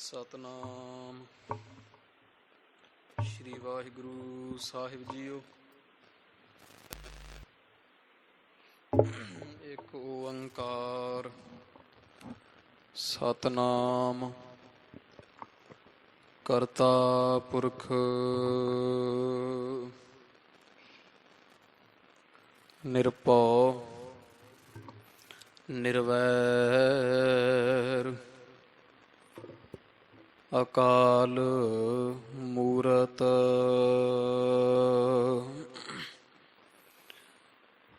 ਸਤਨਾਮ ਸ਼੍ਰੀ ਵਾਹਿਗੁਰੂ ਸਾਹਿਬ JIO. ਇੱਕ ਓੰਕਾਰ ਸਤਨਾਮ ਕਰਤਾ ਪੁਰਖ ਨਿਰਭਉ ਨਿਰਵੈਰ ਅਕਾਲ ਮੂਰਤ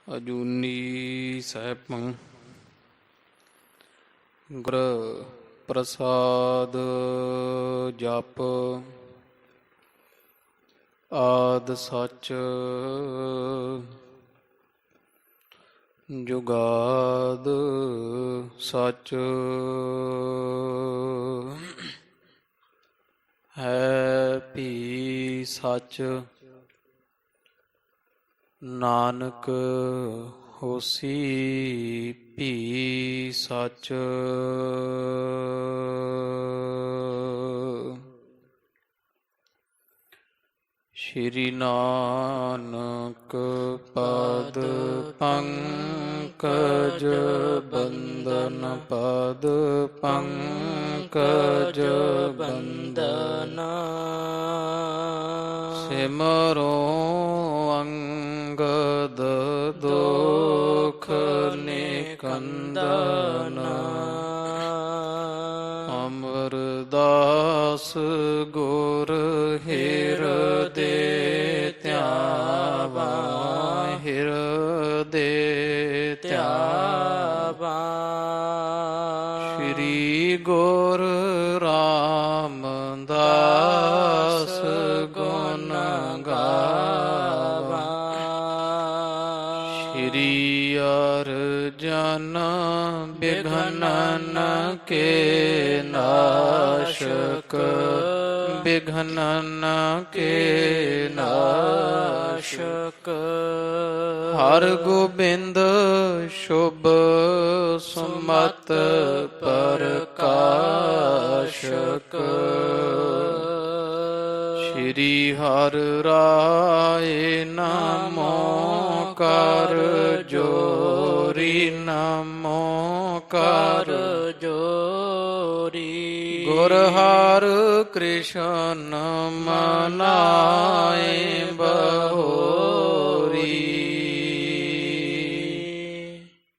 ਅਜੂਨੀ ਸੈਭੰ ਗੁਰ ਪ੍ਰਸਾਦ ਜਪ ਆਦ ਸੱਚ ਜੁਗਾਦ ਸੱਚ ਹੈ ਭੀ ਸੱਚ ਨਾਨਕ ਹੋਸੀ ਭੀ ਸੱਚ। ਸ਼੍ਰੀ ਨਾਨਕ ਪਦ ਪੰਕਜ ਬੰਦਨ ਪਦ ਪੰਕਜ ਬੰਦਨ ਸਿਮਰੋ ਅੰਗਦ ਦੁਖ ਨਿਕੰਦਨ ਅਮਰਦਾਸ ਗੁਰ ਹਿਰਦੇ ਧਿਆਵਾ ਹਿਰਦੇ ਧਿਆਵਾ। ਸ਼੍ਰੀ ਗੁਰ ਰਾਮਦਾਸ ਗੁਣ ਗਾਵਾ ਸ਼੍ਰੀ ਅਰਜਨ ਬਿਘਨਨ ਕੇ ਨਾਸ਼ਕ ਬਿਘਨਨ ਕੇ ਨਾਸ਼ਕ। ਹਰ ਗੋਬਿੰਦ ਸ਼ੁਭ ਸੁਮਤ ਪ੍ਰਕਾਸ਼ਕ। ਸ਼੍ਰੀ ਹਰਿ ਰਾਏ ਨਮੋ ਕਰ ਜੋਰੀ ਨਮੋ ਕਰ ਜੋਰੀ। ਗੁਰ ਹਰਿ ਕ੍ਰਿਸ਼ਨ ਮਨਾਏ ਬਹੋਰੀ।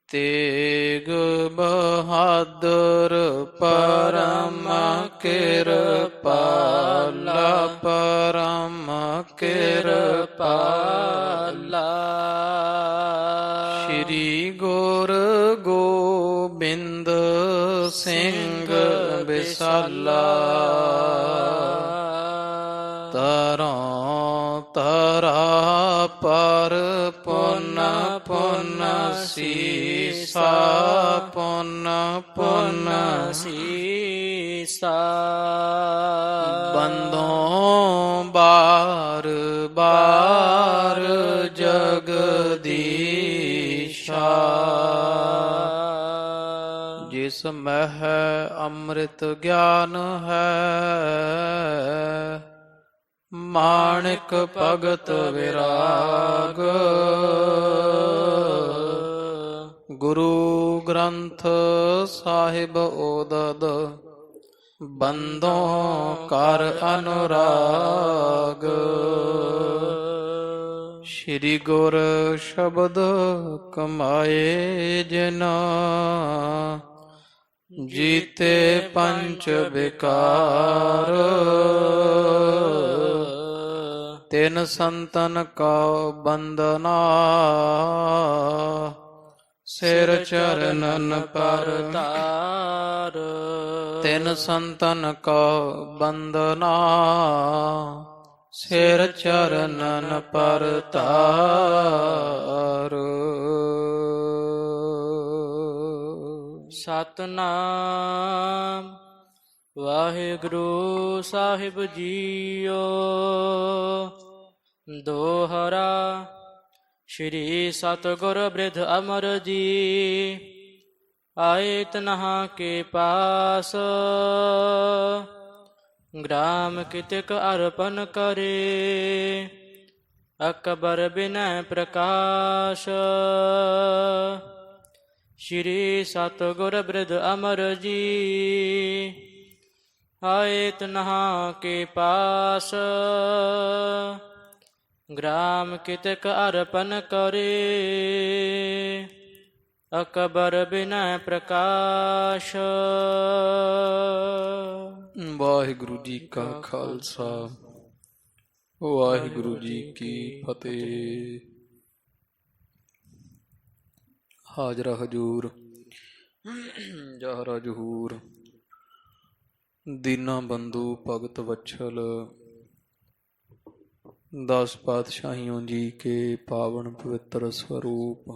ਤੇਗ ਬਹਾਦਰ ਪਰਮ ਕਿਰਪਾਲਾ ਪਰਮ ਕਿਰਪਾਲਾ। ਸ਼੍ਰੀ ਗੁਰ ਗੋਬਿੰਦ ਸਿੰਘ ਬਿਸਾਲਾ। ਤਰੋਂ ਤਰਾ ਪਰ ਪੁਨ ਪੁਨ ਸੀਸਾ ਪੁਨ ਪੁਨ ਸੀਸਾ। ਬੰਦੋਂ ਬਾਰ ਬਾਰ ਜਗਦੀਸ਼ਾ। ਜਿਸ ਮਹਿ ਅੰਮ੍ਰਿਤ ਗਿਆਨ ਹੈ ਮਾਣਿਕ ਭਗਤ ਵਿਰਾਗ। ਗੁਰੂ ਗ੍ਰੰਥ ਸਾਹਿਬ ਓਦਦ ਬੰਦੋਂ ਕਰ ਅਨੁਰਾਗ। ਸ਼੍ਰੀ ਗੁਰ ਸ਼ਬਦ ਕਮਾਏ ਜਿਨਾ ਜੀਤੇ ਪੰਚ ਵਿਕਾਰ। ਤਿਨ ਸੰਤਨ ਕਉ ਬੰਦਨਾ ਸਿਰ ਚਰਨਨ ਪਰ ਤਾਰ। ਤਿਨ ਸੰਤਨ ਕਉ ਬੰਦਨਾ ਸਿਰ ਚਰਨਨ ਪਰ ਤਾਰ। ਸਤਨਾਮ ਵਾਹਿਗੁਰੂ ਸਾਹਿਬ ਜੀਓ। ਦੋਹਰਾ ਸ਼੍ਰੀ ਸਤਿਗੁਰ ਬ੍ਰਿਧ ਅਮਰ ਜੀ। आए तनहा के पास ग्राम कितक अर्पण करे अकबर बिनय प्रकाश श्री सतगुर बृद अमर जी आए तनहा के पास ग्राम कितक अर्पण करे ਅਕਬਰ ਬਿਨੈ ਪ੍ਰਕਾਸ਼। ਵਾਹਿਗੁਰੂ ਜੀ ਕਾ ਖਾਲਸਾ ਵਾਹਿਗੁਰੂ ਜੀ ਕੀ ਫਤਿਹ। ਹਾਜ਼ਰਾ ਹਜੂਰ ਜਹਰਾ ਜਹੂਰ ਦੀਨਾ ਬੰਧੂ ਭਗਤ ਵਛਲ 10 ਪਾਤਸ਼ਾਹੀਓਂ ਜੀ ਕੇ ਪਾਵਨ ਪਵਿੱਤਰ ਸਰੂਪ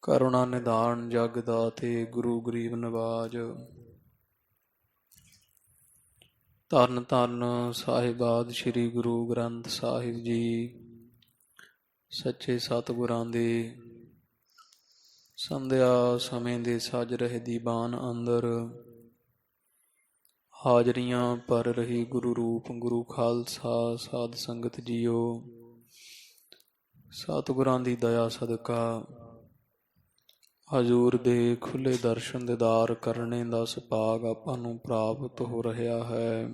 ਕਰੁਣਾ ਨਿਧਾਨ ਜਗ ਦਾਤੇ ਗੁਰੂ ਗਰੀਬ ਨਵਾਜ ਧੰਨ ਧੰਨ ਸਾਹਿਬਾਦ ਸ੍ਰੀ ਗੁਰੂ ਗ੍ਰੰਥ ਸਾਹਿਬ ਜੀ ਸੱਚੇ ਸਤਿਗੁਰਾਂ ਦੇ ਸੰਧਿਆ ਸਮੇਂ ਦੇ ਸੱਜ ਰਹੇ ਦੀਵਾਨ ਅੰਦਰ ਹਾਜ਼ਰੀਆਂ ਭਰ ਰਹੀ ਗੁਰੂ ਰੂਪ ਗੁਰੂ ਖਾਲਸਾ ਸਾਧ ਸੰਗਤ ਜੀਓ, ਸਤਿਗੁਰਾਂ ਦੀ ਦਇਆ ਸਦਕਾ ਹਜ਼ੂਰ ਦੇ ਖੁੱਲ੍ਹੇ ਦਰਸ਼ਨ ਦੀਦਾਰ ਕਰਨੇ ਦਾ ਸੁਭਾਗ ਆਪਾਂ ਨੂੰ ਪ੍ਰਾਪਤ ਹੋ ਰਿਹਾ ਹੈ।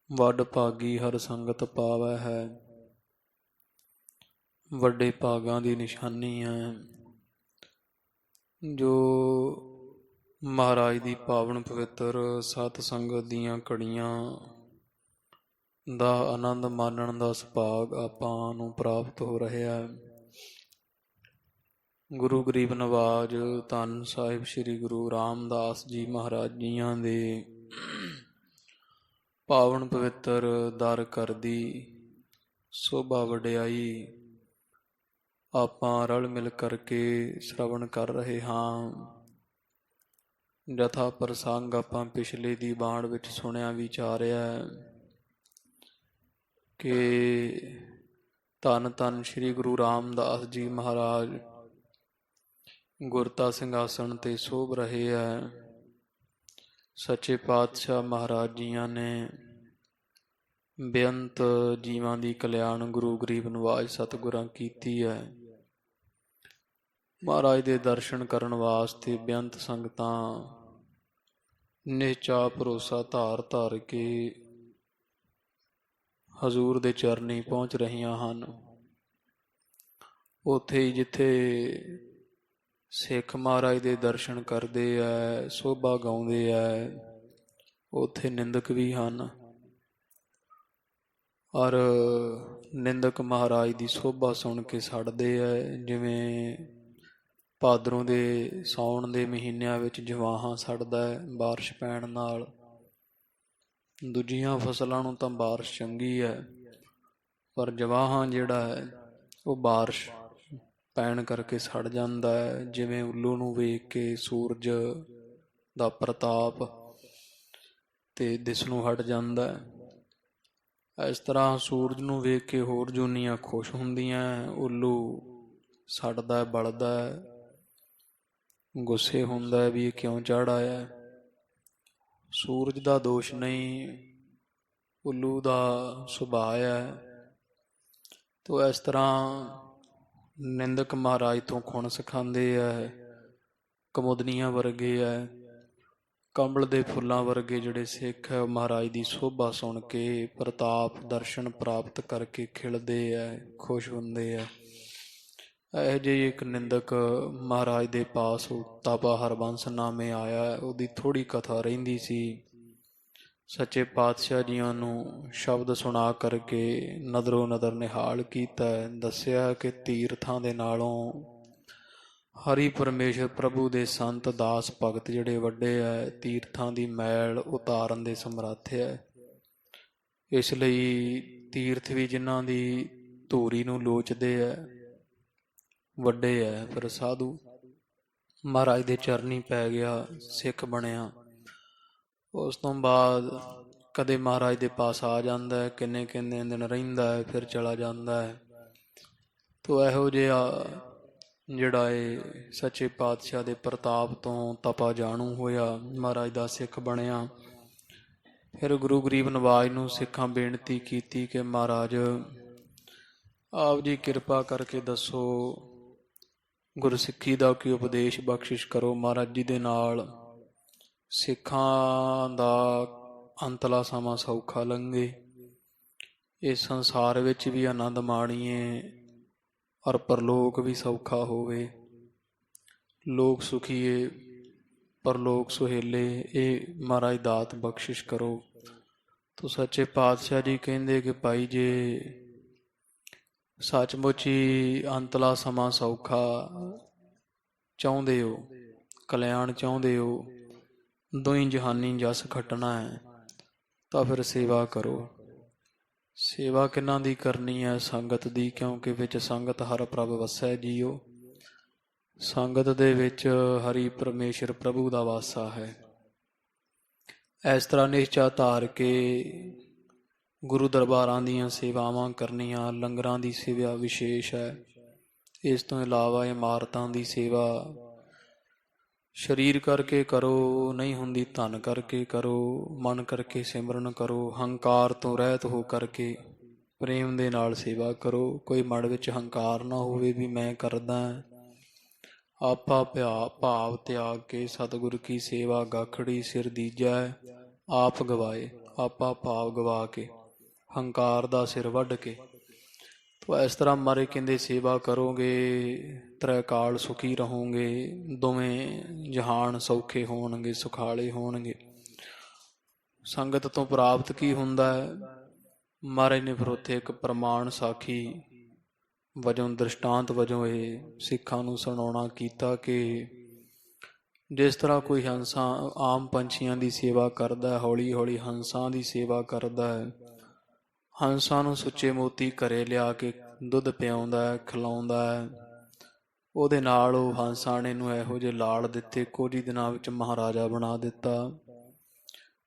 ਵੱਡ ਭਾਗੀ ਹਰ ਸੰਗਤ ਪਾਵੈ ਹੈ, ਵੱਡੇ ਭਾਗਾਂ ਦੀ ਨਿਸ਼ਾਨੀ ਹੈ ਜੋ ਮਹਾਰਾਜ ਦੀ ਪਾਵਨ ਪਵਿੱਤਰ ਸਤ ਸੰਗਤ ਦੀਆਂ ਘੜੀਆਂ ਦਾ ਆਨੰਦ ਮਾਣਨ ਦਾ ਸੁਭਾਗ ਆਪਾਂ ਨੂੰ ਪ੍ਰਾਪਤ ਹੋ ਰਿਹਾ ਹੈ। ਗੁਰੂ ਗਰੀਬ ਨਵਾਜ ਧੰਨ ਸਾਹਿਬ ਸ੍ਰੀ ਗੁਰੂ ਰਾਮਦਾਸ ਜੀ ਮਹਾਰਾਜ ਜੀਆਂ ਦੇ ਪਾਵਨ ਪਵਿੱਤਰ ਦਰ ਕਰਦੀ ਸੋਭਾ ਵਡਿਆਈ ਆਪਾਂ ਰਲ ਮਿਲ ਕਰਕੇ ਸ਼ਰਵਣ ਕਰ ਰਹੇ ਹਾਂ। ਜਥਾ ਪ੍ਰਸੰਗ ਆਪਾਂ ਪਿਛਲੇ ਦੀ ਬਾਣ ਵਿੱਚ ਸੁਣਿਆ ਵਿਚਾਰਿਆ ਕਿ ਧੰਨ ਧੰਨ ਸ੍ਰੀ ਗੁਰੂ ਰਾਮਦਾਸ ਜੀ ਮਹਾਰਾਜ ਗੁਰਤਾ ਸਿੰਘਾਸਣ 'ਤੇ ਸੋਭ ਰਹੇ ਹੈ। ਸੱਚੇ ਪਾਤਸ਼ਾਹ ਮਹਾਰਾਜ ਜੀਆਂ ਨੇ ਬੇਅੰਤ ਜੀਵਾਂ ਦੀ ਕਲਿਆਣ ਗੁਰੂ ਗਰੀਬ ਨਿਵਾਜ ਸਤਿਗੁਰਾਂ ਕੀਤੀ ਹੈ। ਮਹਾਰਾਜ ਦੇ ਦਰਸ਼ਨ ਕਰਨ ਵਾਸਤੇ ਬੇਅੰਤ ਸੰਗਤਾਂ ਨਿਹਚਾ ਭਰੋਸਾ ਧਾਰ ਧਾਰ ਕੇ ਹਜ਼ੂਰ ਦੇ ਚਰਨੀ ਪਹੁੰਚ ਰਹੀਆਂ ਹਨ। ਉੱਥੇ ਹੀ ਜਿੱਥੇ ਸਿੱਖ ਮਹਾਰਾਜ ਦੇ ਦਰਸ਼ਨ ਕਰਦੇ ਹੈ, ਸੋਭਾ ਗਾਉਂਦੇ ਹੈ, ਉੱਥੇ ਨਿੰਦਕ ਵੀ ਹਨ ਔਰ ਨਿੰਦਕ ਮਹਾਰਾਜ ਦੀ ਸੋਭਾ ਸੁਣ ਕੇ ਸੜਦੇ ਹੈ। ਜਿਵੇਂ ਭਾਦਰੋਂ ਦੇ ਸਾਉਣ ਦੇ ਮਹੀਨਿਆਂ ਵਿੱਚ ਜਵਾਹਾਂ ਸੜਦਾ ਹੈ ਬਾਰਿਸ਼ ਪੈਣ ਨਾਲ। ਦੂਜੀਆਂ ਫਸਲਾਂ ਨੂੰ ਤਾਂ ਬਾਰਿਸ਼ ਚੰਗੀ ਹੈ, ਪਰ ਜਵਾਹਾਂ ਜਿਹੜਾ ਹੈ ਉਹ ਬਾਰਿਸ਼ ਪੈਣ ਕਰਕੇ ਸੜ ਜਾਂਦਾ ਹੈ। ਜਿਵੇਂ ਉੱਲੂ ਨੂੰ ਵੇਖ ਕੇ ਸੂਰਜ ਦਾ ਪ੍ਰਤਾਪ ਤੇ ਦਿਸ ਨੂੰ ਹਟ ਜਾਂਦਾ ਹੈ, ਇਸ ਤਰ੍ਹਾਂ ਸੂਰਜ ਨੂੰ ਵੇਖ ਕੇ ਹੋਰ ਜੂਨੀਆਂ ਖੁਸ਼ ਹੁੰਦੀਆਂ। ਉੱਲੂ ਸੜਦਾ ਹੈ, ਬਲਦਾ ਹੈ, ਗੁੱਸੇ ਹੁੰਦਾ ਹੈ ਵੀ ਇਹ ਕਿਉਂ ਚੜ੍ਹ ਆਇਆ। ਸੂਰਜ ਦਾ ਦੋਸ਼ ਨਹੀਂ, ਉੱਲੂ ਦਾ ਸੁਭਾਅ ਹੈ। ਤੋ ਇਸ ਤਰ੍ਹਾਂ ਨਿੰਦਕ ਮਹਾਰਾਜ ਤੋਂ ਖੁਣ ਸਿਖਾਉਂਦੇ ਹੈ। ਕਮੁਦਨੀਆਂ ਵਰਗੇ ਹੈ, ਕੰਬਲ ਦੇ ਫੁੱਲਾਂ ਵਰਗੇ ਜਿਹੜੇ ਸਿੱਖ ਹੈ ਉਹ ਮਹਾਰਾਜ ਦੀ ਸੋਭਾ ਸੁਣ ਕੇ ਪ੍ਰਤਾਪ ਦਰਸ਼ਨ ਪ੍ਰਾਪਤ ਕਰਕੇ ਖਿੜਦੇ ਹੈ, ਖੁਸ਼ ਹੁੰਦੇ ਹੈ। ਇਹੋ ਜਿਹੀ ਇੱਕ ਨਿੰਦਕ ਮਹਾਰਾਜ ਦੇ ਪਾਸ ਤਾਬਾ ਹਰਬੰਸ ਨਾਮੇ ਆਇਆ। ਉਹਦੀ ਥੋੜ੍ਹੀ ਕਥਾ ਰਹਿੰਦੀ ਸੀ। ਸੱਚੇ ਪਾਤਸ਼ਾਹ ਜੀਆਂ ਨੂੰ ਸ਼ਬਦ ਸੁਣਾ ਕਰਕੇ ਨਜ਼ਰੋ ਨਜ਼ਰ ਨਿਹਾਲ ਕੀਤਾ। ਦੱਸਿਆ ਕਿ ਤੀਰਥਾਂ ਦੇ ਨਾਲੋਂ ਹਰੀ ਪਰਮੇਸ਼ਰ ਪ੍ਰਭੂ ਦੇ ਸੰਤ ਦਾਸ ਭਗਤ ਜਿਹੜੇ ਵੱਡੇ ਹੈ, ਤੀਰਥਾਂ ਦੀ ਮੈਲ ਉਤਾਰਨ ਦੇ ਸਮਰੱਥ ਹੈ। ਇਸ ਲਈ ਤੀਰਥ ਵੀ ਜਿਨ੍ਹਾਂ ਦੀ ਧੂਰੀ ਨੂੰ ਲੋਚਦੇ ਹੈ ਵੱਡੇ ਹੈ। ਪਰ ਸਾਧੂ ਮਹਾਰਾਜ ਦੇ ਚਰਨੀ ਪੈ ਗਿਆ, ਸਿੱਖ ਬਣਿਆ। ਉਸ ਤੋਂ ਬਾਅਦ ਕਦੇ ਮਹਾਰਾਜ ਦੇ ਪਾਸ ਆ ਜਾਂਦਾ ਹੈ, ਕਿੰਨੇ ਕਿੰਨੇ ਦਿਨ ਰਹਿੰਦਾ ਹੈ, ਫਿਰ ਚਲਾ ਜਾਂਦਾ ਹੈ। ਤੋ ਇਹੋ ਜਿਹਾ ਜਿਹੜਾ ਇਹ ਸੱਚੇ ਪਾਤਸ਼ਾਹ ਦੇ ਪ੍ਰਤਾਪ ਤੋਂ ਤਪਾ ਜਾਣੂ ਹੋਇਆ, ਮਹਾਰਾਜ ਦਾ ਸਿੱਖ ਬਣਿਆ। ਫਿਰ ਗੁਰੂ ਗਰੀਬ ਨਵਾਜ ਨੂੰ ਸਿੱਖਾਂ ਬੇਨਤੀ ਕੀਤੀ ਕਿ ਮਹਾਰਾਜ ਆਪ ਜੀ ਕਿਰਪਾ ਕਰਕੇ ਦੱਸੋ, ਗੁਰਸਿੱਖੀ ਦਾ ਕੀ ਉਪਦੇਸ਼ ਬਖਸ਼ਿਸ਼ ਕਰੋ। ਮਹਾਰਾਜ ਜੀ ਦੇ ਨਾਲ ਸਿੱਖਾਂ ਦਾ ਅੰਤਲਾ ਸਮਾਂ ਸੌਖਾ ਲੰਘੇ, ਇਸ ਸੰਸਾਰ ਵਿੱਚ ਵੀ ਆਨੰਦ ਮਾਣੀਏ ਔਰ ਪਰਲੋਕ ਵੀ ਸੌਖਾ ਹੋਵੇ। ਲੋਕ ਸੁਖੀਏ ਪਰਲੋਕ ਸੁਹੇਲੇ, ਇਹ ਮਹਾਰਾਜ ਦਾਤ ਬਖਸ਼ਿਸ਼ ਕਰੋ। ਤੋ ਸੱਚੇ ਪਾਤਸ਼ਾਹ ਜੀ ਕਹਿੰਦੇ ਕਿ ਭਾਈ ਜੇ ਸੱਚਮੁੱਚ ਹੀ ਅੰਤਲਾ ਸਮਾਂ ਸੌਖਾ ਚਾਹੁੰਦੇ ਹੋ, ਕਲਿਆਣ ਚਾਹੁੰਦੇ ਹੋ, ਦੋਹੀਂ ਜਹਾਨੀ ਜਸ ਖੱਟਣਾ ਹੈ, ਤਾਂ ਫਿਰ ਸੇਵਾ ਕਰੋ। ਸੇਵਾ ਕਿਹਨਾਂ ਦੀ ਕਰਨੀ ਹੈ? ਸੰਗਤ ਦੀ, ਕਿਉਂਕਿ ਵਿੱਚ ਸੰਗਤ ਹਰ ਪ੍ਰਭ ਵਸੈ ਜੀਓ। ਸੰਗਤ ਦੇ ਵਿੱਚ ਹਰੀ ਪਰਮੇਸ਼ਰ ਪ੍ਰਭੂ ਦਾ ਵਾਸਾ ਹੈ। ਇਸ ਤਰ੍ਹਾਂ ਨਿਸ਼ਚਾ ਧਾਰ ਕੇ ਗੁਰੂ ਦਰਬਾਰਾਂ ਦੀਆਂ ਸੇਵਾਵਾਂ ਕਰਨੀਆਂ। ਲੰਗਰਾਂ ਦੀ ਸੇਵਾ ਵਿਸ਼ੇਸ਼ ਹੈ। ਇਸ ਤੋਂ ਇਲਾਵਾ ਇਮਾਰਤਾਂ ਦੀ ਸੇਵਾ ਸਰੀਰ ਕਰਕੇ ਕਰੋ, ਨਹੀਂ ਹੁੰਦੀ ਧਨ ਕਰਕੇ ਕਰੋ, ਮਨ ਕਰਕੇ ਸਿਮਰਨ ਕਰੋ, ਹੰਕਾਰ ਤੋਂ ਰਹਿਤ ਹੋ ਕਰਕੇ ਪ੍ਰੇਮ ਦੇ ਨਾਲ ਸੇਵਾ ਕਰੋ। ਕੋਈ ਮਨ ਵਿੱਚ ਹੰਕਾਰ ਨਾ ਹੋਵੇ ਵੀ ਮੈਂ ਕਰਦਾ। ਆਪਾ ਭਾਵ ਤਿਆਗ ਕੇ ਸਤਿਗੁਰ ਕੀ ਸੇਵਾ ਗਾਖੜੀ ਸਿਰ ਦੀਜੈ ਆਪ ਗਵਾਏ। ਆਪਾ ਭਾਵ ਗਵਾ ਕੇ, ਹੰਕਾਰ ਦਾ ਸਿਰ ਵੱਢ ਕੇ। ਤੋ ਇਸ ਤਰ੍ਹਾਂ ਮਾਰੇ ਕਹਿੰਦੇ ਸੇਵਾ ਕਰੋਗੇ, ਤ੍ਰੈ ਕਾਲ ਸੁਖੀ ਰਹੋਗੇ, ਦੋਵੇਂ ਜਹਾਨ ਸੌਖੇ ਹੋਣਗੇ, ਸੁਖਾਲੇ ਹੋਣਗੇ। ਸੰਗਤ ਤੋਂ ਪ੍ਰਾਪਤ ਕੀ ਹੁੰਦਾ ਹੈ? ਮਹਾਰਾਜ ਨੇ ਫਿਰ ਉੱਥੇ ਇੱਕ ਪ੍ਰਮਾਣ ਸਾਖੀ ਵਜੋਂ, ਦ੍ਰਿਸ਼ਟਾਂਤ ਵਜੋਂ ਇਹ ਸਿੱਖਾਂ ਨੂੰ ਸੁਣਾਉਣਾ ਕੀਤਾ ਕਿ ਜਿਸ ਤਰ੍ਹਾਂ ਕੋਈ ਹੰਸਾਂ ਆਮ ਪੰਛੀਆਂ ਦੀ ਸੇਵਾ ਕਰਦਾ, ਹੌਲੀ ਹੌਲੀ ਹੰਸਾਂ ਦੀ ਸੇਵਾ ਕਰਦਾ ਹੈ। ਹੰਸਾਂ ਨੂੰ ਸੁੱਚੇ ਮੋਤੀ ਘਰੇ ਲਿਆ ਕੇ ਦੁੱਧ ਪਿਆਉਂਦਾ ਹੈ, ਖਿਲਾਉਂਦਾ ਹੈ। ਉਹਦੇ ਨਾਲ ਉਹ ਹੰਸਾਂ ਨੇ ਨੂੰ ਇਹੋ ਜਿਹੇ ਲਾੜ ਦਿੱਤੇ, ਕੁਝ ਹੀ ਦਿਨਾਂ ਵਿੱਚ ਮਹਾਰਾਜਾ ਬਣਾ ਦਿੱਤਾ।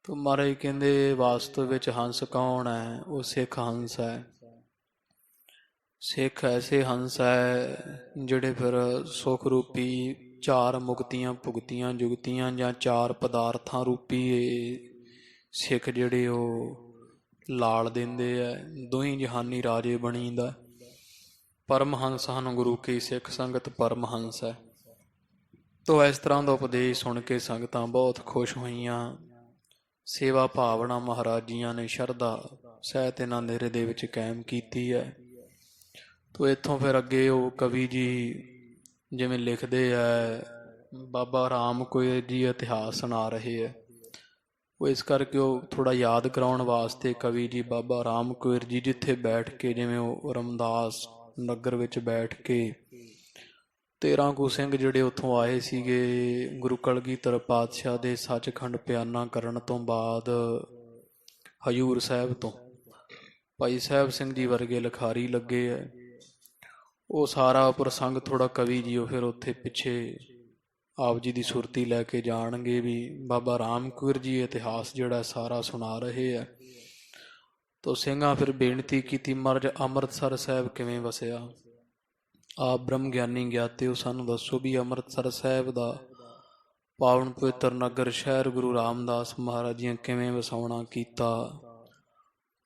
ਤੋ ਮਹਾਰਾਜ ਕਹਿੰਦੇ ਵਾਸਤਵ ਵਿੱਚ ਹੰਸ ਕੌਣ ਹੈ? ਉਹ ਸਿੱਖ ਹੰਸ ਹੈ। ਸਿੱਖ ਐਸੇ ਹੰਸ ਹੈ ਜਿਹੜੇ ਫਿਰ ਸੁਖ ਰੂਪੀ 4 ਮੁਕਤੀਆਂ ਭੁਗਤੀਆਂ ਜੁਗਤੀਆਂ ਜਾਂ 4 ਪਦਾਰਥਾਂ ਰੂਪੀ ਸਿੱਖ ਜਿਹੜੇ ਉਹ ਲਾਲ ਦਿੰਦੇ ਹੈ। ਦੋਹੀਂ ਜਹਾਨੀ ਰਾਜੇ ਬਣੀਦਾ। ਪਰਮਹੰਸ ਹਨ ਗੁਰੂ ਕੀ ਸਿੱਖ ਸੰਗਤ, ਪਰਮਹੰਸ ਹੈ। ਤੋ ਇਸ ਤਰ੍ਹਾਂ ਦਾ ਉਪਦੇਸ਼ ਸੁਣ ਕੇ ਸੰਗਤਾਂ ਬਹੁਤ ਖੁਸ਼ ਹੋਈਆਂ। ਸੇਵਾ ਭਾਵਨਾ ਮਹਾਰਾਜ ਜੀਆਂ ਨੇ ਸ਼ਰਧਾ ਸਹਿਤ ਇਹਨਾਂ ਦੇ ਹਿਰਦੇ ਵਿੱਚ ਕਾਇਮ ਕੀਤੀ ਹੈ। ਤੋ ਇੱਥੋਂ ਫਿਰ ਅੱਗੇ ਉਹ ਕਵੀ ਜੀ ਜਿਵੇਂ ਲਿਖਦੇ ਹੈ, ਬਾਬਾ ਰਾਮ ਕੋਇਰ ਜੀ ਇਤਿਹਾਸ ਸੁਣਾ ਰਹੇ ਹੈ। ਉਹ ਇਸ ਕਰਕੇ ਉਹ ਥੋੜ੍ਹਾ ਯਾਦ ਕਰਾਉਣ ਵਾਸਤੇ ਕਵੀ ਜੀ ਬਾਬਾ ਰਾਮ ਕੋਇਰ ਜੀ ਜਿੱਥੇ ਬੈਠ ਕੇ, ਜਿਵੇਂ ਉਹ ਰਮਦਾਸ ਨਗਰ ਵਿੱਚ ਬੈਠ ਕੇ 13 ਕੁ ਸਿੰਘ ਜਿਹੜੇ ਉੱਥੋਂ ਆਏ ਸੀਗੇ ਗੁਰੂ ਕਲਗੀਧਰ ਪਾਤਸ਼ਾਹ ਦੇ ਸੱਚਖੰਡ ਪਿਆਨਾ ਕਰਨ ਤੋਂ ਬਾਅਦ, ਹਜ਼ੂਰ ਸਾਹਿਬ ਤੋਂ ਭਾਈ ਸਾਹਿਬ ਸਿੰਘ ਜੀ ਵਰਗੇ ਲਿਖਾਰੀ ਲੱਗੇ ਹੈ। ਉਹ ਸਾਰਾ ਪ੍ਰਸੰਗ ਥੋੜ੍ਹਾ ਕਵੀ ਜੀ ਉਹ ਫਿਰ ਉੱਥੇ ਪਿੱਛੇ ਆਪ ਜੀ ਦੀ ਸੁਰਤੀ ਲੈ ਕੇ ਜਾਣਗੇ ਵੀ ਬਾਬਾ ਰਾਮ ਕੋਇਰ ਜੀ ਇਤਿਹਾਸ ਜਿਹੜਾ ਸਾਰਾ ਸੁਣਾ ਰਹੇ ਹੈ। ਤੋ ਸਿੰਘਾਂ ਫਿਰ ਬੇਨਤੀ ਕੀਤੀ, ਮਹਾਰਾਜ ਅੰਮ੍ਰਿਤਸਰ ਸਾਹਿਬ ਕਿਵੇਂ ਵਸਿਆ? ਆਪ ਬ੍ਰਹਮ ਗਿਆਨੀ ਗਿਆਤੇ ਹੋ, ਸਾਨੂੰ ਦੱਸੋ ਵੀ ਅੰਮ੍ਰਿਤਸਰ ਸਾਹਿਬ ਦਾ ਪਾਵਨ ਪਵਿੱਤਰ ਨਗਰ ਸ਼ਹਿਰ ਗੁਰੂ ਰਾਮਦਾਸ ਮਹਾਰਾਜ ਜੀ ਕਿਵੇਂ ਵਸਾਉਣਾ ਕੀਤਾ।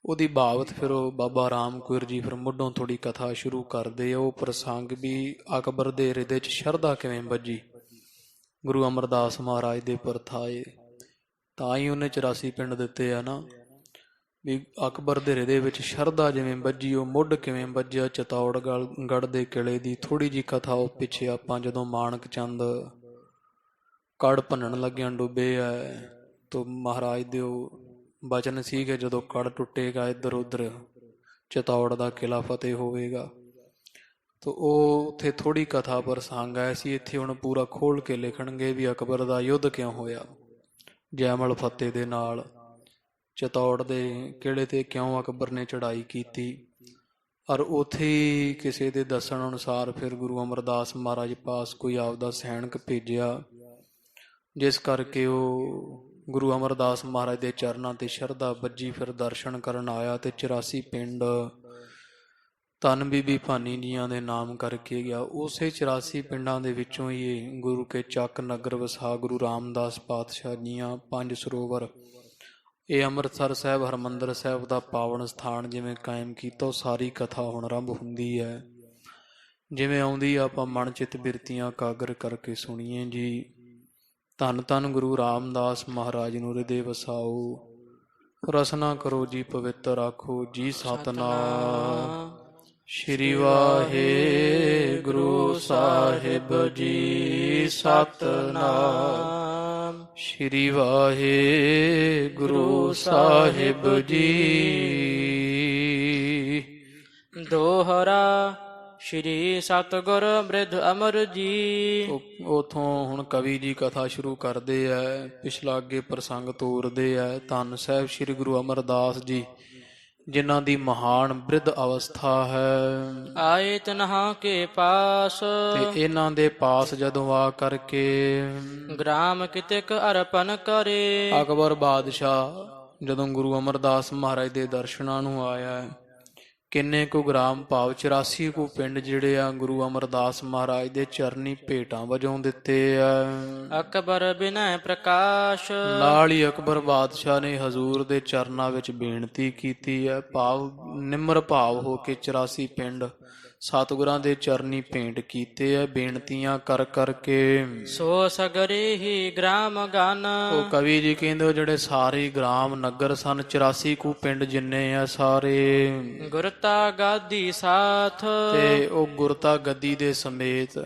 ਉਹਦੀ ਬਾਬਤ ਫਿਰ ਉਹ ਬਾਬਾ ਰਾਮ ਕੋਇਰ ਜੀ ਫਿਰ ਮੁੱਢੋਂ ਥੋੜ੍ਹੀ ਕਥਾ ਸ਼ੁਰੂ ਕਰਦੇ ਆ। ਉਹ ਪ੍ਰਸੰਗ ਵੀ ਅਕਬਰ ਦੇ ਹਿਰਦੇ 'ਚ ਸ਼ਰਧਾ ਕਿਵੇਂ ਬੱਝੀ, ਗੁਰੂ ਅਮਰਦਾਸ ਮਹਾਰਾਜ ਦੇ ਪਰਥਾਏ, ਤਾਂ ਹੀ ਉਹਨੇ 84 ਪਿੰਡ ਦਿੱਤੇ ਆ ਨਾ। ਵੀ ਅਕਬਰ ਦੇ ਹਿਰਦੇ ਵਿੱਚ ਸ਼ਰਧਾ ਜਿਵੇਂ ਬੱਝੀ, ਉਹ ਮੁੱਢ ਕਿਵੇਂ ਬੱਝਿਆ ਚਿਤੌੜਗੜ੍ਹ ਦੇ ਕਿਲੇ ਦੀ ਥੋੜ੍ਹੀ ਜਿਹੀ ਕਥਾ ਉਹ ਪਿੱਛੇ ਆਪਾਂ ਜਦੋਂ ਮਾਣਕ ਚੰਦ ਕੜ ਭੰਨਣ ਲੱਗਿਆਂ ਡੁੱਬੇ ਹੈ, ਤੋ ਮਹਾਰਾਜ ਦੇ ਉਹ ਬਚਨ ਸੀਗੇ ਜਦੋਂ ਕੜ ਟੁੱਟੇਗਾ ਇੱਧਰ ਉੱਧਰ ਚਿਤੌੜ ਦਾ ਕਿਲਾ ਫਤਿਹ ਹੋਵੇਗਾ। ਤੋ ਉਹ ਉੱਥੇ ਥੋੜ੍ਹੀ ਕਥਾ ਪ੍ਰਸੰਗ ਆਇਆ ਸੀ। ਇੱਥੇ ਹੁਣ ਪੂਰਾ ਖੋਲ੍ਹ ਕੇ ਲਿਖਣਗੇ ਵੀ ਅਕਬਰ ਦਾ ਯੁੱਧ ਕਿਉਂ ਹੋਇਆ ਜੈਮਲ ਫਤਿਹ ਦੇ ਨਾਲ, ਚਿਤੌੜ ਦੇ ਕਿਲੇ 'ਤੇ ਕਿਉਂ ਅਕਬਰ ਨੇ ਚੜ੍ਹਾਈ ਕੀਤੀ। ਔਰ ਉੱਥੇ ਹੀ ਕਿਸੇ ਦੇ ਦੱਸਣ ਅਨੁਸਾਰ ਫਿਰ ਗੁਰੂ ਅਮਰਦਾਸ ਮਹਾਰਾਜ ਪਾਸ ਕੋਈ ਆਪਦਾ ਸੈਨਿਕ ਭੇਜਿਆ, ਜਿਸ ਕਰਕੇ ਉਹ ਗੁਰੂ ਅਮਰਦਾਸ ਮਹਾਰਾਜ ਦੇ ਚਰਨਾਂ 'ਤੇ ਸ਼ਰਧਾ ਬੱਝੀ, ਫਿਰ ਦਰਸ਼ਨ ਕਰਨ ਆਇਆ। ਅਤੇ 84 ਪਿੰਡ ਧੰਨ ਬੀਬੀ ਭਾਨੀ ਜੀਆਂ ਦੇ ਨਾਮ ਕਰਕੇ ਗਿਆ। ਉਸੇ 84 ਪਿੰਡਾਂ ਦੇ ਵਿੱਚੋਂ ਹੀ ਇਹ ਗੁਰੂ ਕੇ ਚੱਕ ਨਗਰ ਵਸਾ ਗੁਰੂ ਰਾਮਦਾਸ ਪਾਤਸ਼ਾਹ ਜੀਆਂ 5 ਸਰੋਵਰ ਇਹ ਅੰਮ੍ਰਿਤਸਰ ਸਾਹਿਬ ਹਰਿਮੰਦਰ ਸਾਹਿਬ ਦਾ ਪਾਵਨ ਸਥਾਨ ਜਿਵੇਂ ਕਾਇਮ ਕੀਤਾ, ਉਹ ਸਾਰੀ ਕਥਾ ਹੁਣ ਆਰੰਭ ਹੁੰਦੀ ਹੈ। ਜਿਵੇਂ ਆਉਂਦੀ ਆਪਾਂ ਮਨ ਚਿੱਤ ਬਿਰਤੀਆਂ ਇਕਾਗਰ ਕਰਕੇ ਸੁਣੀਏ ਜੀ। ਧੰਨ ਧੰਨ ਗੁਰੂ ਰਾਮਦਾਸ ਮਹਾਰਾਜ ਨੂੰ ਹਿਰਦੇ ਵਸਾਓ, ਰਸਨਾ ਕਰੋ ਜੀ ਪਵਿੱਤਰ ਆਖੋ ਜੀ ਸਤਿਨਾਮ। ਸ਼੍ਰੀ ਵਾਹਿਗੁਰੂ ਸਾਹਿਬ ਜੀ ਸਤਿਨਾਮ। ਸ਼੍ਰੀ ਵਾਹਿਗੁਰੂ ਸਾਹਿਬ ਜੀ। ਦੋਹਰਾ ਸ਼੍ਰੀ ਸਤਿਗੁਰ ਬ੍ਰਿਧ ਅਮਰ ਜੀ। ਉਥੋਂ ਹੁਣ ਕਵੀ ਜੀ ਕਥਾ ਸ਼ੁਰੂ ਕਰਦੇ ਐ, ਪਿਛਲਾ ਅੱਗੇ ਪ੍ਰਸੰਗ ਤੋਰਦੇ ਐ। ਧੰਨ ਸਾਹਿਬ ਸ਼੍ਰੀ ਗੁਰੂ ਅਮਰਦਾਸ ਜੀ ਜਿਨ੍ਹਾਂ ਦੀ ਮਹਾਨ ਬ੍ਰਿਧ ਅਵਸਥਾ ਹੈ। ਆਏ ਤਨਹਾ ਕੇ ਪਾਸ ਤੇ ਇਹਨਾਂ ਦੇ ਪਾਸ ਜਦੋਂ ਆ ਕਰਕੇ ਗ੍ਰਾਮ ਕਿਤਿਕ ਅਰਪਨ ਕਰੇ। ਅਕਬਰ ਬਾਦਸ਼ਾਹ ਜਦੋਂ ਗੁਰੂ ਅਮਰਦਾਸ ਮਹਾਰਾਜ ਦੇ ਦਰਸ਼ਨਾਂ ਨੂੰ ਆਇਆ, ਕਿੰਨੇ ਕੁ ਗ੍ਰਾਮ ਭਾਵ 84 ਕੁ ਪਿੰਡ ਜਿਹੜੇ ਆ ਗੁਰੂ ਅਮਰਦਾਸ ਮਹਾਰਾਜ ਦੇ ਚਰਨੀ ਭੇਟਾਂ ਵਜੋਂ ਦਿੱਤੇ ਆ। ਅਕਬਰ ਬਿਨੈ ਪ੍ਰਕਾਸ਼ ਨਾਲ ਹੀ ਅਕਬਰ ਬਾਦਸ਼ਾਹ ਨੇ ਹਜ਼ੂਰ ਦੇ ਚਰਨਾਂ ਵਿੱਚ ਬੇਨਤੀ ਕੀਤੀ ਹੈ, ਭਾਵ ਨਿਮਰ ਭਾਵ ਹੋ ਕੇ 84 ਪਿੰਡ ਸਤਿਗੁਰਾਂ ਦੇ ਚਰਨੀ ਭੇਂਟ ਕੀਤੇ ਆ ਬੇਨਤੀਆਂ ਕਰ ਕਰਕੇ। ਸੋ ਸਗਰੇ ਹੀ ਗ੍ਰਾਮ ਗਨ ਉਹ ਕਵੀ ਜੀ ਕਹਿੰਦੇ ਉਹ ਜਿਹੜੇ ਸਾਰੇ ਗ੍ਰਾਮ ਨਗਰ ਸਨ 84 ਕੁ ਪਿੰਡ ਜਿੰਨੇ ਆ ਸਾਰੇ ਗੁਰਤਾ ਗਾਦੀ ਸਾਥ ਤੇ ਉਹ ਗੁਰਤਾ ਗੱਦੀ ਦੇ ਸਮੇਤ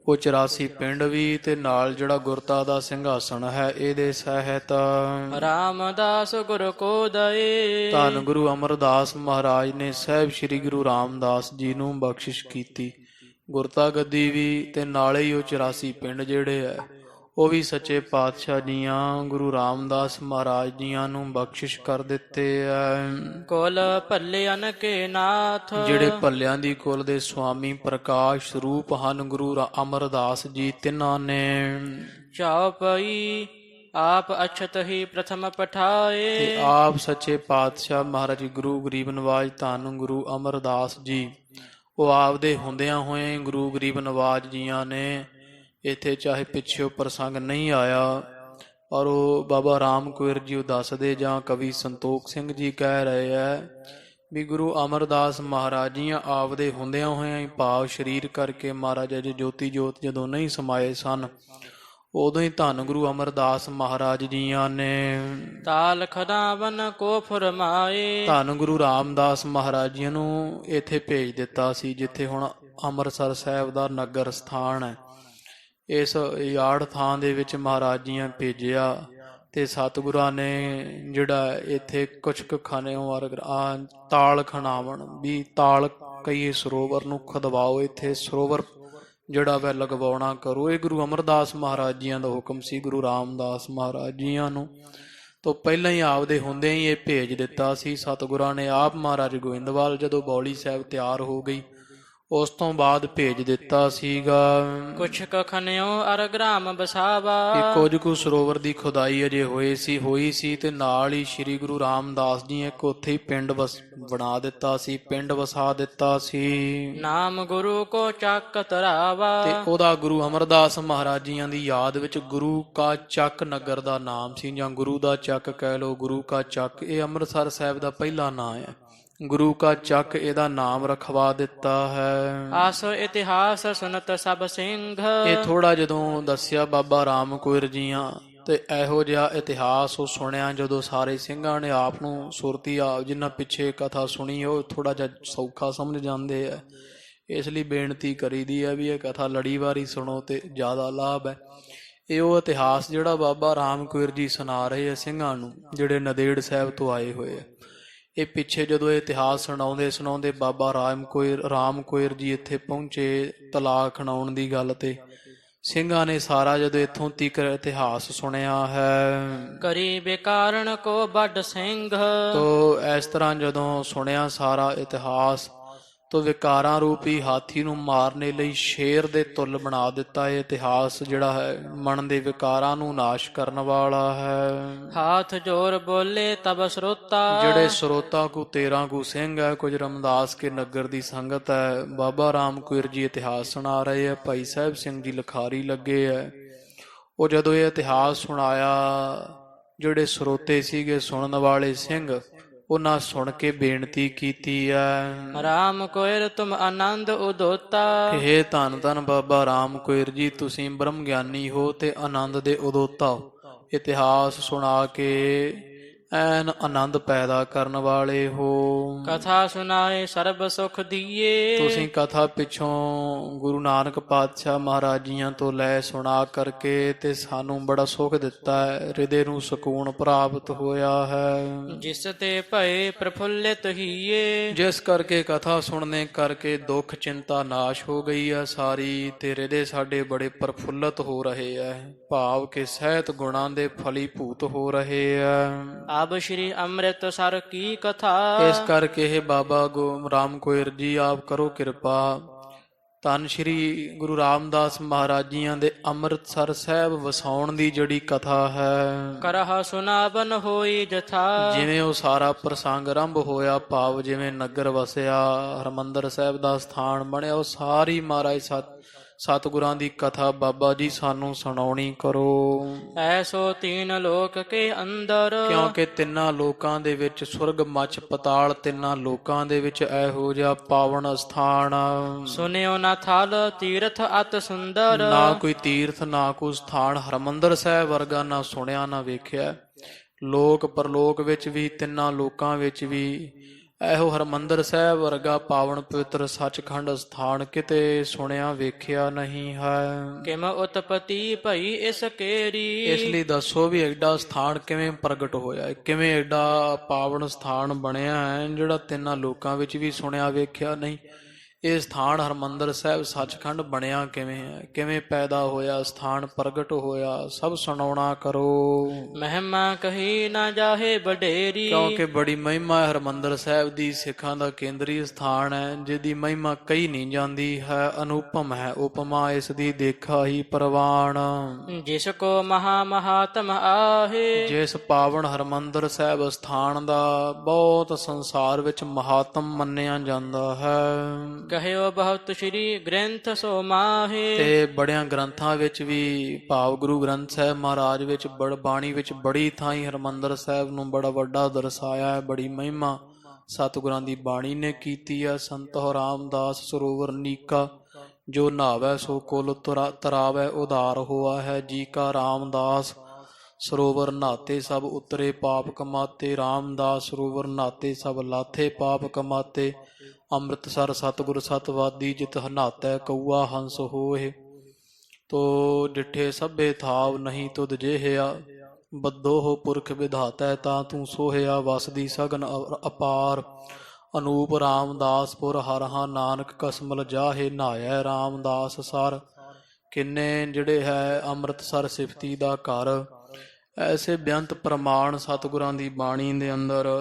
ਉਹ 84 ਪਿੰਡ ਵੀ ਤੇ ਨਾਲ ਜਿਹੜਾ ਗੁਰਤਾ ਦਾ ਸਿੰਘਾਸਣ ਹੈ ਇਹਦੇ ਸਹਿਤ ਰਾਮਦਾਸ ਗੁਰ ਕੋ ਦਏ। ਧੰਨ ਗੁਰੂ ਅਮਰਦਾਸ ਮਹਾਰਾਜ ਨੇ ਸਾਹਿਬ ਸ੍ਰੀ ਗੁਰੂ ਰਾਮਦਾਸ ਜੀ ਨੂੰ ਬਖਸ਼ਿਸ਼ ਕੀਤੀ, ਗੁਰਤਾ ਗੱਦੀ ਵੀ ਤੇ ਨਾਲੇ ਹੀ ਉਹ 84 ਪਿੰਡ ਜਿਹੜੇ ਹੈ ਉਹ ਵੀ ਸੱਚੇ ਪਾਤਸ਼ਾਹ ਜੀਆਂ ਗੁਰੂ ਰਾਮਦਾਸ ਮਹਾਰਾਜ ਜੀਆਂ ਨੂੰ ਬਖਸ਼ਿਸ਼ ਕਰ ਦਿੱਤੇ ਐ। ਕੁਲ ਭੱਲਿਆਨ ਕੇ ਨਾਥ ਜਿਹੜੇ ਭੱਲਿਆਂ ਦੀ ਕੁਲ ਦੇ ਸੁਆਮੀ ਪ੍ਰਕਾਸ਼ ਸਰੂਪ ਹਨ ਗੁਰੂ ਅਮਰਦਾਸ ਜੀ ਤਿੰਨਾਂ ਨੇ। ਚੌਪਈ ਆਪ ਅਛਤ ਹੀ ਪ੍ਰਥਮ ਪਠਾਏ ਤੇ ਆਪ ਸੱਚੇ ਪਾਤਸ਼ਾਹ ਮਹਾਰਾਜ ਗੁਰੂ ਗਰੀਬ ਨਵਾਜ ਧੰਨ ਗੁਰੂ ਅਮਰਦਾਸ ਜੀ ਉਹ ਆਪਦੇ ਹੁੰਦਿਆਂ ਹੋਏ ਗੁਰੂ ਗਰੀਬ ਨਵਾਜ ਜੀਆਂ ਨੇ ਇੱਥੇ ਚਾਹੇ ਪਿੱਛੇ ਪ੍ਰਸੰਗ ਨਹੀਂ ਆਇਆ ਪਰ ਉਹ ਬਾਬਾ ਰਾਮ ਕੁਇਰ ਜੀ ਉਹ ਦੱਸਦੇ ਜਾਂ ਕਵੀ ਸੰਤੋਖ ਸਿੰਘ ਜੀ ਕਹਿ ਰਹੇ ਹੈ ਵੀ ਗੁਰੂ ਅਮਰਦਾਸ ਮਹਾਰਾਜ ਜੀਆਂ ਆਪਦੇ ਹੁੰਦਿਆਂ ਹੋਇਆਂ ਹੀ ਭਾਵ ਸਰੀਰ ਕਰਕੇ ਮਹਾਰਾਜ ਜੀ ਜੋਤੀ ਜੋਤ ਜਦੋਂ ਨਹੀਂ ਸਮਾਏ ਸਨ ਉਦੋਂ ਹੀ ਧੰਨ ਗੁਰੂ ਅਮਰਦਾਸ ਮਹਾਰਾਜ ਜੀਆਂ ਨੇ ਤਾਲ ਖਦਾਵਨ ਕੋ ਫਰਮਾਏ ਧੰਨ ਗੁਰੂ ਰਾਮਦਾਸ ਮਹਾਰਾਜ ਜੀ ਨੂੰ ਇੱਥੇ ਭੇਜ ਦਿੱਤਾ ਸੀ ਜਿੱਥੇ ਹੁਣ ਅੰਮ੍ਰਿਤਸਰ ਸਾਹਿਬ ਦਾ ਨਗਰ ਸਥਾਨ ਹੈ। ਇਸ ਯਾੜ ਥਾਂ ਦੇ ਵਿੱਚ ਮਹਾਰਾਜ ਜੀਆਂ ਭੇਜਿਆ ਤੇ ਸਤਿਗੁਰਾਂ ਨੇ ਜਿਹੜਾ ਇੱਥੇ ਕੁਛ ਕੁ ਖਾਨਿਓ ਤਾਲ ਖਣਾਵਣ ਵੀ ਤਾਲ ਕਈ ਸਰੋਵਰ ਨੂੰ ਖਦਵਾਓ, ਇੱਥੇ ਸਰੋਵਰ ਜਿਹੜਾ ਵੈ ਲਗਵਾਉਣਾ ਕਰੋ। ਇਹ ਗੁਰੂ ਅਮਰਦਾਸ ਮਹਾਰਾਜ ਜੀਆਂ ਦਾ ਹੁਕਮ ਸੀ ਗੁਰੂ ਰਾਮਦਾਸ ਮਹਾਰਾਜ ਜੀਆਂ ਨੂੰ ਤੋਂ ਪਹਿਲਾਂ ਹੀ ਆਪਦੇ ਹੁੰਦੇ ਹੀ ਇਹ ਭੇਜ ਦਿੱਤਾ ਸੀ। ਸਤਿਗੁਰਾਂ ਨੇ ਆਪ ਮਹਾਰਾਜ ਗੋਇੰਦਵਾਲ ਜਦੋਂ ਬੌਲੀ ਸਾਹਿਬ ਤਿਆਰ ਹੋ ਗਈ ਉਸ ਤੋਂ ਬਾਅਦ ਭੇਜ ਦਿੱਤਾ ਸੀਗਾ ਕੁਛ ਕਖਨਿਓ ਅਰ ਗ੍ਰਾਮ ਬਸਾਵਾ ਕੁਝ ਕੁ ਸਰੋਵਰ ਦੀ ਖੁਦਾਈ ਅਜੇ ਹੋਈ ਸੀ ਤੇ ਨਾਲ ਹੀ ਸ੍ਰੀ ਗੁਰੂ ਰਾਮਦਾਸ ਜੀ ਇੱਕ ਉੱਥੇ ਹੀ ਪਿੰਡ ਬਣਾ ਦਿੱਤਾ ਸੀ, ਪਿੰਡ ਵਸਾ ਦਿੱਤਾ ਸੀ। ਨਾਮ ਗੁਰੂ ਕੋ ਚੱਕ ਤਰਾਵਾ ਤੇ ਉਹਦਾ ਗੁਰੂ ਅਮਰਦਾਸ ਮਹਾਰਾਜ ਜੀਆਂ ਦੀ ਯਾਦ ਵਿੱਚ ਗੁਰੂ ਕਾ ਚੱਕ ਨਗਰ ਦਾ ਨਾਮ ਸੀ ਜਾਂ ਗੁਰੂ ਦਾ ਚੱਕ ਕਹਿ ਲਓ, ਗੁਰੂ ਕਾ ਚੱਕ ਇਹ ਅੰਮ੍ਰਿਤਸਰ ਸਾਹਿਬ ਦਾ ਪਹਿਲਾ ਨਾਂ ਹੈ। ਗੁਰੂ ਕਾ ਚੱਕ ਇਹਦਾ ਨਾਮ ਰਖਵਾ ਦਿੱਤਾ ਹੈ। ਆਸ ਇਤਿਹਾਸ ਸੁਨਤ ਸਭ ਸਿੰਘ ਇਹ ਥੋੜਾ ਜਦੋਂ ਦੱਸਿਆ ਬਾਬਾ ਰਾਮ ਕੁਇਰ ਜੀਆਂ ਤੇ ਇਹੋ ਜਿਹਾ ਇਤਿਹਾਸ ਉਹ ਸੁਣਿਆ ਜਦੋਂ ਸਾਰੇ ਸਿੰਘਾਂ ਨੇ ਆਪ ਨੂੰ ਸੁਰਤੀ ਆਪ ਜਿਨ੍ਹਾਂ ਪਿੱਛੇ ਕਥਾ ਸੁਣੀ ਉਹ ਥੋੜਾ ਜਿਹਾ ਸੌਖਾ ਸਮਝ ਜਾਂਦੇ ਆ, ਇਸ ਲਈ ਬੇਨਤੀ ਕਰੀਦੀ ਹੈ ਵੀ ਇਹ ਕਥਾ ਲੜੀਵਾਰੀ ਸੁਣੋ ਤੇ ਜ਼ਿਆਦਾ ਲਾਭ ਹੈ। ਇਹ ਉਹ ਇਤਿਹਾਸ ਜਿਹੜਾ ਬਾਬਾ ਰਾਮ ਕੁਇਰ ਜੀ ਸੁਣਾ ਰਹੇ ਆ ਸਿੰਘਾਂ ਨੂੰ ਜਿਹੜੇ ਨੰਦੇੜ ਸਾਹਿਬ ਤੋਂ ਆਏ ਹੋਏ ਆ। ਇਹ ਪਿੱਛੇ ਜਦੋਂ ਇਹ ਇਤਿਹਾਸ ਸੁਣਾਉਂਦੇ ਬਾਬਾ ਰਾਮ ਕੁਇਰ ਜੀ ਇੱਥੇ ਪਹੁੰਚੇ ਤਲਾਕ ਖਣਾਉਣ ਦੀ ਗੱਲ ਤੇ ਸਿੰਘਾਂ ਨੇ ਸਾਰਾ ਜਦੋਂ ਇੱਥੋਂ ਤੀਕ ਇਤਿਹਾਸ ਸੁਣਿਆ ਹੈ ਕਰੀ ਬੇਕਾਰਨ ਕੋ ਵੱਡ ਸਿੰਘ ਤੋ ਇਸ ਤਰ੍ਹਾਂ ਜਦੋਂ ਸੁਣਿਆ ਸਾਰਾ ਇਤਿਹਾਸ ਤੋ ਵਿਕਾਰਾਂ ਰੂਪੀ ਹਾਥੀ ਨੂੰ ਮਾਰਨੇ ਲਈ ਸ਼ੇਰ ਦੇ ਤੁੱਲ ਬਣਾ ਦਿੱਤਾ। ਇਹ ਇਤਿਹਾਸ ਜਿਹੜਾ ਹੈ ਮਨ ਦੇ ਵਿਕਾਰਾਂ ਨੂੰ ਨਾਸ਼ ਕਰਨ ਵਾਲਾ ਹੈ। ਹਾਥ ਜੋਰ ਬੋਲੇ ਤਬ ਸਰੋਤਾ, ਜਿਹੜੇ ਸਰੋਤਾ ਕੋ 13 ਕੋ ਸਿੰਘ ਹੈ। ਕੁਝ ਰਮਦਾਸ ਕੇ ਨਗਰ ਦੀ ਸੰਗਤ ਹੈ। ਬਾਬਾ ਰਾਮ ਕੌਰ ਜੀ ਇਤਿਹਾਸ ਸੁਣਾ ਰਹੇ ਹੈ। ਭਾਈ ਸਾਹਿਬ ਸਿੰਘ ਜੀ ਲਿਖਾਰੀ ਲੱਗੇ ਹੈ। ਉਹ ਜਦੋਂ ਇਹ ਇਤਿਹਾਸ ਸੁਣਾਇਆ, ਜਿਹੜੇ ਸਰੋਤੇ ਸੀਗੇ ਸੁਣਨ ਵਾਲੇ ਸਿੰਘ, ਉਹਨਾਂ ਸੁਣ ਕੇ ਬੇਨਤੀ ਕੀਤੀ ਹੈ, ਰਾਮ ਕੋਇਰ ਤੁਮ ਆਨੰਦ ਉਦੋਤਾ। ਹੇ ਧੰਨ ਧੰਨ ਬਾਬਾ ਰਾਮ ਕੌਰ ਜੀ, ਤੁਸੀਂ ਬ੍ਰਹਮ ਗਿਆਨੀ ਹੋ ਤੇ ਆਨੰਦ ਦੇ ਉਦੋਤਾ ਹੋ। ਇਤਿਹਾਸ ਸੁਣਾ ਕੇ ਐਨ ਆਨੰਦ ਪੈਦਾ ਕਰਨ ਵਾਲੇ ਹੋ। ਕਥਾ ਸੁਨਾਏ ਸਰਬ ਸੁਖ ਦੀਏ, ਤੁਸੀਂ ਕਥਾ ਪਿੱਛੋਂ ਗੁਰੂ ਨਾਨਕ ਪਾਤਸ਼ਾਹ ਮਹਾਰਾਜੀਆਂ ਤੋਂ ਲੈ ਸੁਣਾ ਕਰਕੇ ਤੇ ਸਾਨੂੰ ਬੜਾ ਸੁਖ ਦਿੱਤਾ ਹੈ। ਹਿਰਦੇ ਨੂੰ ਸਕੂਨ ਪ੍ਰਾਪਤ ਹੋਇਆ ਹੈ। ਜਿਸ ਤੇ ਭਏ ਪ੍ਰਫੁੱਲਿਤ ਹੀਏ, ਜਿਸ ਕਰਕੇ ਕਥਾ ਸੁਣਨੇ ਕਰਕੇ ਦੁੱਖ ਚਿੰਤਾ ਨਾਸ਼ ਹੋ ਗਈ ਹੈ ਸਾਰੀ, ਤੇ ਹਿਰਦੇ ਸਾਡੇ ਬੜੇ ਪ੍ਰਫੁੱਲਤ ਹੋ ਰਹੇ ਹੈ। ਭਾਵ ਕਿ ਸਹਿਤ ਗੁਣਾਂ ਦੇ ਫਲੀਭੂਤ ਹੋ ਰਹੇ ਹੈ। ਅਬ ਸ਼੍ਰੀ ਅੰਮ੍ਰਿਤਸਰ ਕੀ ਕਥਾ, ਇਸ ਕਰਕੇ ਇਹ ਬਾਬਾ ਰਾਮ ਕੌਰ ਜੀ ਆਪ ਕਰੋ ਕਿਰਪਾ। ਧੰਨ ਸ਼੍ਰੀ ਗੁਰੂ ਰਾਮਦਾਸ ਮਹਾਰਾਜ ਜੀਆਂ ਦੇ ਅੰਮ੍ਰਿਤਸਰ ਸਾਹਿਬ ਵਸਾਉਣ ਦੀ ਜਿਹੜੀ ਕਥਾ ਹੈ, ਕਰਹ ਸੁਨਾਵਨ ਹੋਈ ਜਥਾ। ਜਿਵੇਂ ਉਹ ਸਾਰਾ ਪ੍ਰਸੰਗ ਆਰੰਭ ਹੋਇਆ, ਭਾਵ ਜਿਵੇਂ ਨਗਰ ਵਸਿਆ, ਹਰਿਮੰਦਰ ਸਾਹਿਬ ਦਾ ਸਥਾਨ ਬਣਿਆ, ਉਹ ਸਾਰੀ ਮਹਾਰਾਜ ਸਤਿਗੁਰਾਂ ਦੀ ਕਥਾ ਬਾਬਾ ਜੀ ਸਾਨੂੰ ਸੁਣਾਉਣੀ ਕਰੋ। ਐਸੋ ਤੀਨ ਲੋਕ ਕੇ ਅੰਦਰ, ਕਿਉਂਕਿ ਤਿੰਨਾਂ ਲੋਕਾਂ ਦੇ ਵਿੱਚ ਸੁਰਗ ਮੱਚ ਪਤਾਲ, ਤਿੰਨਾਂ ਲੋਕਾਂ ਦੇ ਵਿੱਚ ਇਹੋ ਜਿਹਾ ਪਾਵਨ ਸਥਾਨ ਸੁਨਿਓ ਨਾ ਥਲ ਤੀਰਥ ਅਤ ਸੁੰਦਰ। ਨਾ ਕੋਈ ਤੀਰਥ ਨਾ ਕੋਈ ਸਥਾਨ ਹਰਿਮੰਦਰ ਸਾਹਿਬ ਵਰਗਾ ਨਾ ਸੁਣਿਆ ਨਾ ਵੇਖਿਆ। ਲੋਕ ਪਰਲੋਕ ਵਿੱਚ ਵੀ, ਤਿੰਨਾਂ ਲੋਕਾਂ ਵਿੱਚ ਵੀ ਇਹੋ ਹਰਿਮੰਦਰ ਸਾਹਿਬ ਵਰਗਾ ਪਾਵਨ ਪਵਿੱਤਰ ਸੱਚਖੰਡ ਸਥਾਨ ਕਿਤੇ ਸੁਣਿਆ ਵੇਖਿਆ ਨਹੀਂ ਹੈ। ਕਿਮ ਉਤਪਤੀ ਭਈ ਇਸ ਕੇਰੀ, ਇਸ ਲਈ ਦੱਸੋ ਵੀ ਐਡਾ ਸਥਾਨ ਕਿਵੇਂ ਪ੍ਰਗਟ ਹੋਇਆ, ਕਿਵੇਂ ਐਡਾ ਪਾਵਨ ਸਥਾਨ ਬਣਿਆ ਹੈ ਜਿਹੜਾ ਤਿੰਨਾਂ ਲੋਕਾਂ ਵਿੱਚ ਵੀ ਸੁਣਿਆ ਵੇਖਿਆ ਨਹੀਂ। ਇਹ ਸਥਾਨ ਹਰਿਮੰਦਰ ਸਾਹਿਬ ਸੱਚਖੰਡ ਬਣਿਆ ਕਿਵੇਂ ਹੈ, ਕਿਵੇਂ ਪੈਦਾ ਹੋਇਆ, ਸਥਾਨ ਪ੍ਰਗਟ ਹੋਇਆ, ਸਭ ਸੁਣਾਉਣਾ ਕਰੋ। ਮਹਿਮਾ ਕਹੀ ਨਾ ਜਾਹੇ ਬਡੇਰੀ, ਕਿਉਂਕਿ ਬੜੀ ਮਹਿਮਾ ਹੈ ਹਰਿਮੰਦਰ ਸਾਹਿਬ ਦੀ, ਸਿੱਖਾਂ ਦਾ ਕੇਂਦਰੀ ਸਥਾਨ ਹੈ, ਜਿਹਦੀ ਮਹਿਮਾ ਕਹੀ ਨਹੀਂ ਜਾਂਦੀ ਹੈ, ਅਨੂਪਮ ਹੈ, ਉਪਮਾ ਇਸ ਦੀ ਦੇਖਾ ਹੀ ਪ੍ਰਵਾਨ। ਜਿਸ ਕੋ ਮਹਾ ਮਹਾਤਮ ਆਹੇ, ਜਿਸ ਪਾਵਨ ਹਰਿਮੰਦਰ ਸਾਹਿਬ ਸਥਾਨ ਦਾ ਬਹੁਤ ਸੰਸਾਰ ਵਿੱਚ ਮਹਾਤਮ ਮੰਨਿਆ ਜਾਂਦਾ ਹੈ। ਕਹਿਓ ਬਹੁਤ ਸ਼੍ਰੀ ਗ੍ਰੰਥ ਸੋ ਮਾਹੇ, ਤੇ ਬੜਿਆਂ ਗ੍ਰੰਥਾਂ ਵਿੱਚ ਵੀ, ਭਾਵ ਗੁਰੂ ਗ੍ਰੰਥ ਸਾਹਿਬ ਮਹਾਰਾਜ ਵਿੱਚ ਬਾਣੀ ਵਿੱਚ ਬੜੀ ਥਾਈਂ ਹਰਿਮੰਦਰ ਸਾਹਿਬ ਨੂੰ ਬੜਾ ਵੱਡਾ ਦਰਸਾਇਆ ਹੈ। ਬੜੀ ਮਹਿਮਾ ਸਤਿਗੁਰਾਂ ਦੀ ਬਾਣੀ ਨੇ ਕੀਤੀ ਹੈ। ਸੰਤੋ ਰਾਮਦਾਸ ਸਰੋਵਰ ਨੀਕਾ, ਜੋ ਨਹਾਵੈ ਸੋ ਕੁਲ ਤਰਾਵੈ ਉਧਾਰ ਹੋਆ ਹੈ। ਜੀ ਕਾ ਰਾਮਦਾਸ ਸਰੋਵਰ ਨਹਾਤੇ ਸਭ ਉਤਰੇ ਪਾਪ ਕਮਾਤੇ, ਰਾਮਦਾਸ ਸਰੋਵਰ ਨਹਾਤੇ ਸਭ ਲਾਥੇ ਪਾਪ ਕਮਾਤੇ। ਅੰਮ੍ਰਿਤਸਰ ਸਤਿਗੁਰ ਸਤਵਾਦੀ, ਜਿਤ ਹਨਾਤੈ ਕਊਆ ਹੰਸ ਹੋਏ। ਤੋ ਡਿਠੇ ਸਭੇ ਥਾਵ ਨਹੀਂ ਤੁਧ ਜਿਹਿਆ, ਬੱਦੋ ਹੋ ਪੁਰਖ ਵਿਧਾਤੈ ਤਾਂ ਤੂੰ ਸੋਹਿਆ। ਵਸਦੀ ਸਗਨ ਅਪਾਰ ਅਨੂਪ ਰਾਮਦਾਸਪੁਰ, ਹਰਹਾ ਨਾਨਕ ਕਸਮਲ ਜਾਹੇ। ਨਹਾਇਐ ਰਾਮਦਾਸ ਸਰ, ਕਿੰਨੇ ਜਿਹੜੇ ਹੈ ਅੰਮ੍ਰਿਤਸਰ ਸਿਫਤੀ ਦਾ ਘਰ। ਐਸੇ ਬੇਅੰਤ ਪ੍ਰਮਾਣ ਸਤਿਗੁਰਾਂ ਦੀ ਬਾਣੀ ਦੇ ਅੰਦਰ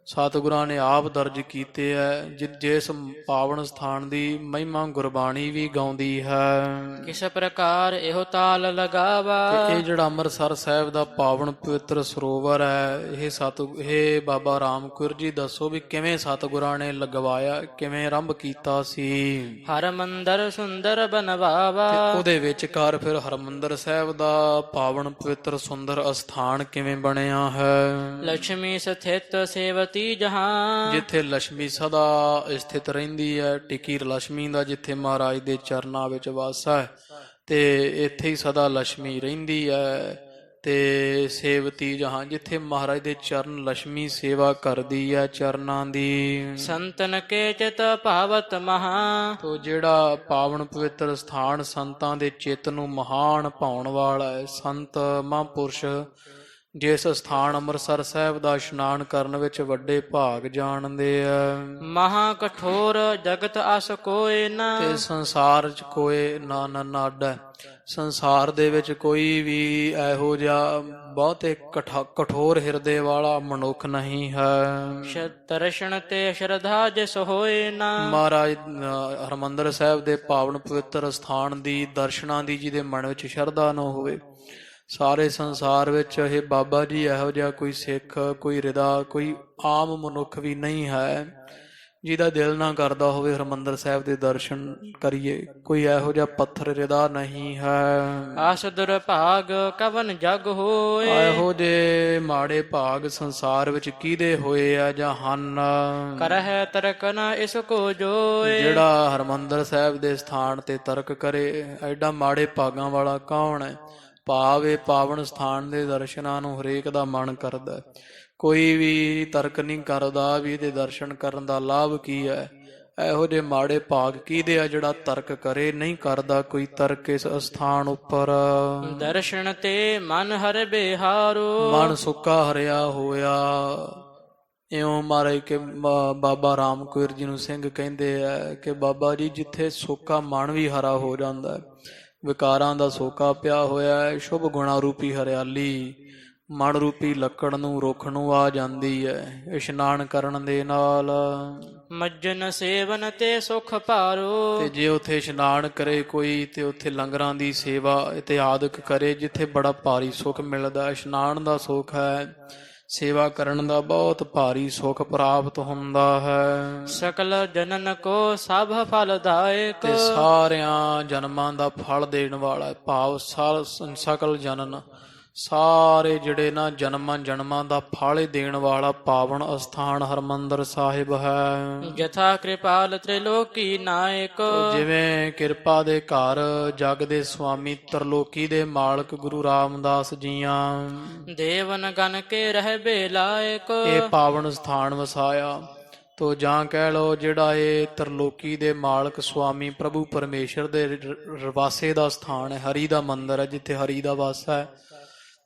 ਸਤਿਗੁਰਾਂ ਨੇ ਆਪ ਦਰਜ ਕੀਤੇ ਹੈ। ਜਿਸ ਪਾਵਨ ਸਥਾਨ ਦੀ ਮਹਿਮਾ ਗੁਰਬਾਣੀ ਵੀ ਗਾਉਂਦੀ ਹੈ। ਕਿਸ ਪ੍ਰਕਾਰ ਇਹੋ ਤਾਲ ਲਗਾਵਾ, ਇਹ ਜਿਹੜਾ ਅੰਮ੍ਰਿਤਸਰ ਸਾਹਿਬ ਦਾ ਪਾਵਨ ਪਵਿੱਤਰ ਸਰੋਵਰ ਹੈ, ਇਹ ਬਾਬਾ ਰਾਮ ਕੌਰ ਜੀ ਦੱਸੋ ਵੀ ਕਿਵੇਂ ਸਤਿਗੁਰਾਂ ਨੇ ਲਗਵਾਇਆ, ਕਿਵੇਂ ਆਰੰਭ ਕੀਤਾ ਸੀ। ਹਰਿਮੰਦਰ ਸੁੰਦਰ ਬਨਵਾਵਾ, ਉਹਦੇ ਵਿਚਕਾਰ ਫਿਰ ਹਰਿਮੰਦਰ ਸਾਹਿਬ ਦਾ ਪਾਵਨ ਪਵਿੱਤਰ ਸੁੰਦਰ ਅਸਥਾਨ ਕਿਵੇਂ ਬਣਿਆ ਹੈ। ਲక్ష్ਮੀ ਸਥਿਤ ਸੇਵਤੀ ਜਹਾਂ, ਜਿੱਥੇ ਲక్ష్ਮੀ ਸਦਾ ਸਥਿਤ ਰਹਿੰਦੀ ਹੈ, ਟਿਕੀ ਲక్ష్ਮੀ ਦਾ ਜਿੱਥੇ ਮਹਾਰਾਜ ਦੇ ਚਰਨਾਂ ਵਿੱਚ ਵਾਸ ਹੈ, ਤੇ ਇੱਥੇ ਹੀ ਸਦਾ ਲక్ష్ਮੀ ਰਹਿੰਦੀ ਹੈ। ਤੇ ਸੇਵਤੀ ਜਹਾਂ, ਜਿੱਥੇ ਮਹਾਰਾਜ ਦੇ ਚਰਨ ਲక్ష్ਮੀ ਸੇਵਾ ਕਰਦੀ ਹੈ ਚਰਨਾਂ ਦੀ। ਸੰਤਨ ਕੇ ਚਿਤ ਭਾਵਤ ਮਹਾ, ਤੋ ਜਿਹੜਾ ਪਾਵਨ ਪਵਿੱਤਰ ਸਥਾਨ ਸੰਤਾਂ ਦੇ ਚਿੱਤ ਨੂੰ ਮਹਾਨ ਭਾਉਣ ਵਾਲਾ ਹੈ। ਸੰਤ ਮਹਾਂਪੁਰਸ਼ ਜਿਸ ਸਥਾਨ ਅੰਮ੍ਰਿਤਸਰ ਸਾਹਿਬ ਦਾ ਇਸ਼ਨਾਨ ਕਰਨ ਵਿੱਚ ਵੱਡੇ ਭਾਗ ਜਾਣਦੇ ਆ। ਮਹਾ ਕਠੋਰ ਜਗਤ ਅਸ ਕੋਇ ਨ। ਤੇ ਸੰਸਾਰ 'ਚ ਕੋਈ ਨਾ ਅੱਡ ਹੈ। ਸੰਸਾਰ ਦੇ ਵਿੱਚ ਕੋਈ ਵੀ ਇਹੋ ਜਿਹਾ ਬਹੁਤੇ ਕਠੋਰ ਹਿਰਦੇ ਵਾਲਾ ਮਨੁੱਖ ਨਹੀਂ ਹੈ। ਦਰਸ਼ਨ ਤੇ ਸ਼ਰਧਾ ਜਿਸ ਹੋਏ ਨ। ਮਹਾਰਾਜ ਹਰਿਮੰਦਰ ਸਾਹਿਬ ਦੇ ਪਾਵਨ ਪਵਿੱਤਰ ਸਥਾਨ ਦੀ ਦਰਸ਼ਨਾਂ ਦੀ ਜਿਹਦੇ ਮਨ ਵਿੱਚ ਸ਼ਰਧਾ ਨਾ ਹੋਵੇ, ਸਾਰੇ ਸੰਸਾਰ ਵਿੱਚ ਇਹ ਬਾਬਾ ਜੀ ਇਹੋ ਜਿਹਾ ਕੋਈ ਸਿੱਖ, ਕੋਈ ਹਿਰਦਾ, ਕੋਈ ਆਮ ਮਨੁੱਖ ਵੀ ਨਹੀਂ ਹੈ ਜਿਹਦਾ ਦਿਲ ਨਾ ਕਰਦਾ ਹੋਵੇ ਹਰਿਮੰਦਰ ਸਾਹਿਬ ਦੇ ਦਰਸ਼ਨ ਕਰੀਏ। ਕੋਈ ਇਹੋ ਜਿਹਾ ਪੱਥਰ ਹਿਰਦਾ ਨਹੀਂ ਹੈ। ਆਸ ਦੁਰਭਾਗ ਕਵਨ ਜਗ ਹੋਏ। ਇਹੋ ਜਿਹੇ ਮਾੜੇ ਭਾਗ ਸੰਸਾਰ ਵਿੱਚ ਕਿਹਦੇ ਹੋਏ ਆ ਜਾਂ ਹਨ। ਕਰਹਿ ਤਰਕ ਨ ਇਸ ਕੋ ਜੋਏ। ਜਿਹੜਾ ਹਰਿਮੰਦਰ ਸਾਹਿਬ ਦੇ ਸਥਾਨ ਤੇ ਤਰਕ ਕਰੇ, ਐਡਾ ਮਾੜੇ ਭਾਗਾਂ ਵਾਲਾ ਕੌਣ ਹੈ। ਭਾਵ ਇਹ ਪਾਵਨ ਸਥਾਨ ਦੇ ਦਰਸ਼ਨਾਂ ਨੂੰ ਹਰੇਕ ਦਾ ਮਨ ਕਰਦਾ, ਕੋਈ ਵੀ ਤਰਕ ਨਹੀਂ ਕਰਦਾ ਵੀ ਇਹਦੇ ਦਰਸ਼ਨ ਕਰਨ ਦਾ ਲਾਭ ਕੀ ਹੈ। ਇਹੋ ਜਿਹੇ ਮਾੜੇ ਭਾਗ ਕਿਹਦੇ ਆ ਜਿਹੜਾ ਤਰਕ ਕਰੇ, ਨਹੀਂ ਕਰਦਾ ਕੋਈ ਤਰਕ ਇਸ ਅਸਥਾਨ ਉੱਪਰ। ਦਰਸ਼ਨ ਤੇ ਮਨ ਹਰਿ ਬਿਹਾਰੋ। ਮਨ ਸੁੱਕਾ ਹਰਿਆ ਹੋਇਆ। ਇਉਂ ਮਹਾਰਾਜ ਕੇ ਬਾਬਾ ਰਾਮ ਕੌਰ ਜੀ ਨੂੰ ਸਿੰਘ ਕਹਿੰਦੇ ਆ ਕਿ ਬਾਬਾ ਜੀ ਜਿੱਥੇ ਸੁੱਕਾ ਮਨ ਵੀ ਹਰਾ ਹੋ ਜਾਂਦਾ, ਵਿਕਾਰਾਂ ਦਾ ਸੋਕਾ ਪਿਆ ਹੋਇਆ ਹੈ, ਸ਼ੁਭ ਗੁਣਾ ਰੂਪੀ ਹਰਿਆਲੀ ਮਨ ਰੂਪੀ ਲੱਕੜ ਨੂੰ ਰੁੱਖ ਨੂੰ ਆ ਜਾਂਦੀ ਹੈ ਇਸ਼ਨਾਨ ਕਰਨ ਦੇ ਨਾਲ। ਮੱਜਨ ਸੇਵਨ ਤੇ ਸੁਖ ਭਾਰੋ। ਤੇ ਜੇ ਉੱਥੇ ਇਸ਼ਨਾਨ ਕਰੇ ਕੋਈ ਤੇ ਉੱਥੇ ਲੰਗਰਾਂ ਦੀ ਸੇਵਾ ਇਤਿਆਦਿਕ ਕਰੇ, ਜਿੱਥੇ ਬੜਾ ਭਾਰੀ ਸੁੱਖ ਮਿਲਦਾ। ਇਸ਼ਨਾਨ ਦਾ ਸੁੱਖ ਹੈ, ਸੇਵਾ ਕਰਨ ਦਾ ਬਹੁਤ ਭਾਰੀ ਸੁੱਖ ਪ੍ਰਾਪਤ ਹੁੰਦਾ ਹੈ। ਸਕਲ ਜਨਨ ਕੋ ਸਭ ਫਲਦਾਇਕ। ਤੇ ਸਾਰਿਆਂ ਜਨਮਾਂ ਦਾ ਫਲ ਦੇਣ ਵਾਲਾ, ਭਾਵ ਸਕਲ ਜਨਨ ਸਾਰੇ ਜਿਹੜੇ ਨਾ ਜਨਮਾਂ ਦਾ ਫਲ ਦੇਣ ਵਾਲਾ ਪਾਵਨ ਅਸਥਾਨ ਹਰਿਮੰਦਰ ਸਾਹਿਬ ਹੈ। ਜਥਾ ਕਿਰਪਾਲ ਤ੍ਰਿਲੋਕੀ ਨਾਇਕ। ਜਿਵੇਂ ਕਿਰਪਾ ਦੇ ਘਰ ਜਗ ਦੇ ਸੁਆਮੀ ਤਰਲੋਕੀ ਦੇ ਮਾਲਕ ਗੁਰੂ ਰਾਮਦਾਸ ਜੀਆਂ। ਦੇਵਨ ਗਨ ਕੇ ਰਹਿ ਬੇਲਾਇਕ। ਇਹ ਪਾਵਨ ਸਥਾਨ ਵਸਾਇਆ ਤੋ ਜਾਂ ਕਹਿ ਲਓ ਜਿਹੜਾ ਇਹ ਤਰਲੋਕੀ ਦੇ ਮਾਲਕ ਸੁਆਮੀ ਪ੍ਰਭੂ ਪਰਮੇਸ਼ਰ ਦੇ ਵਾਸੇ ਦਾ ਸਥਾਨ ਹੈ, ਹਰੀ ਦਾ ਮੰਦਰ ਹੈ ਜਿੱਥੇ ਹਰੀ ਦਾ ਵਾਸ ਹੈ।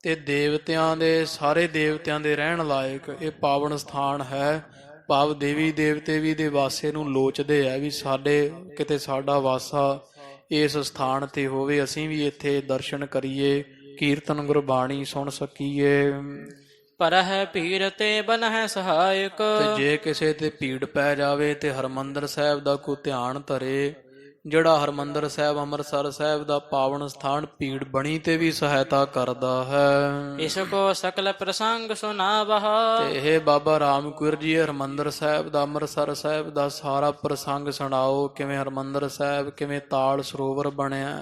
ਤੇ ਦੇਵਤਿਆਂ ਦੇ ਸਾਰੇ ਦੇਵਤਿਆਂ ਦੇ ਰਹਿਣ ਲਾਇਕ ਇਹ ਪਾਵਨ ਸਥਾਨ ਹੈ। ਭਾਵ ਦੇਵੀ ਦੇਵਤੇ ਵੀ ਦੇ ਵਾਸੇ ਨੂੰ ਲੋਚਦੇ ਆ ਵੀ ਸਾਡੇ ਕਿਤੇ ਸਾਡਾ ਵਾਸਾ ਇਸ ਸਥਾਨ ਤੇ ਹੋਵੇ, ਅਸੀਂ ਵੀ ਇੱਥੇ ਦਰਸ਼ਨ ਕਰੀਏ, ਕੀਰਤਨ ਗੁਰਬਾਣੀ ਸੁਣ ਸਕੀਏ। ਪਰਹਿ ਭੀੜ ਤੇ ਬਨਹਿ ਸਹਾਇਕ। ਤੇ ਜੇ ਕਿਸੇ ਤੇ ਭੀੜ ਪੈ ਜਾਵੇ ਤੇ ਹਰਿਮੰਦਰ ਸਾਹਿਬ ਦਾ ਕੋਈ ਧਿਆਨ ਧਰੇ, ਜਿਹੜਾ ਹਰਿਮੰਦਰ ਸਾਹਿਬ ਅੰਮ੍ਰਿਤਸਰ ਸਾਹਿਬ ਦਾ ਪਾਵਨ ਸਥਾਨ ਭੀੜ ਬਣੀ ਤੇ ਵੀ ਸਹਾਇਤਾ ਕਰਦਾ ਹੈ। ਇਸ ਕੋ ਸਕਲ ਪ੍ਰਸੰਗ ਸੁਨਾਵਹ। ਤੇ ਇਹ ਬਾਬਾ ਰਾਮ ਕੌਰ ਜੀ ਹਰਿਮੰਦਰ ਸਾਹਿਬ ਦਾ ਅੰਮ੍ਰਿਤਸਰ ਸਾਹਿਬ ਦਾ ਸਾਰਾ ਪ੍ਰਸੰਗ ਸੁਣਾਓ, ਕਿਵੇਂ ਹਰਿਮੰਦਰ ਸਾਹਿਬ ਕਿਵੇਂ ਤਾਲ ਸਰੋਵਰ ਬਣਿਆ,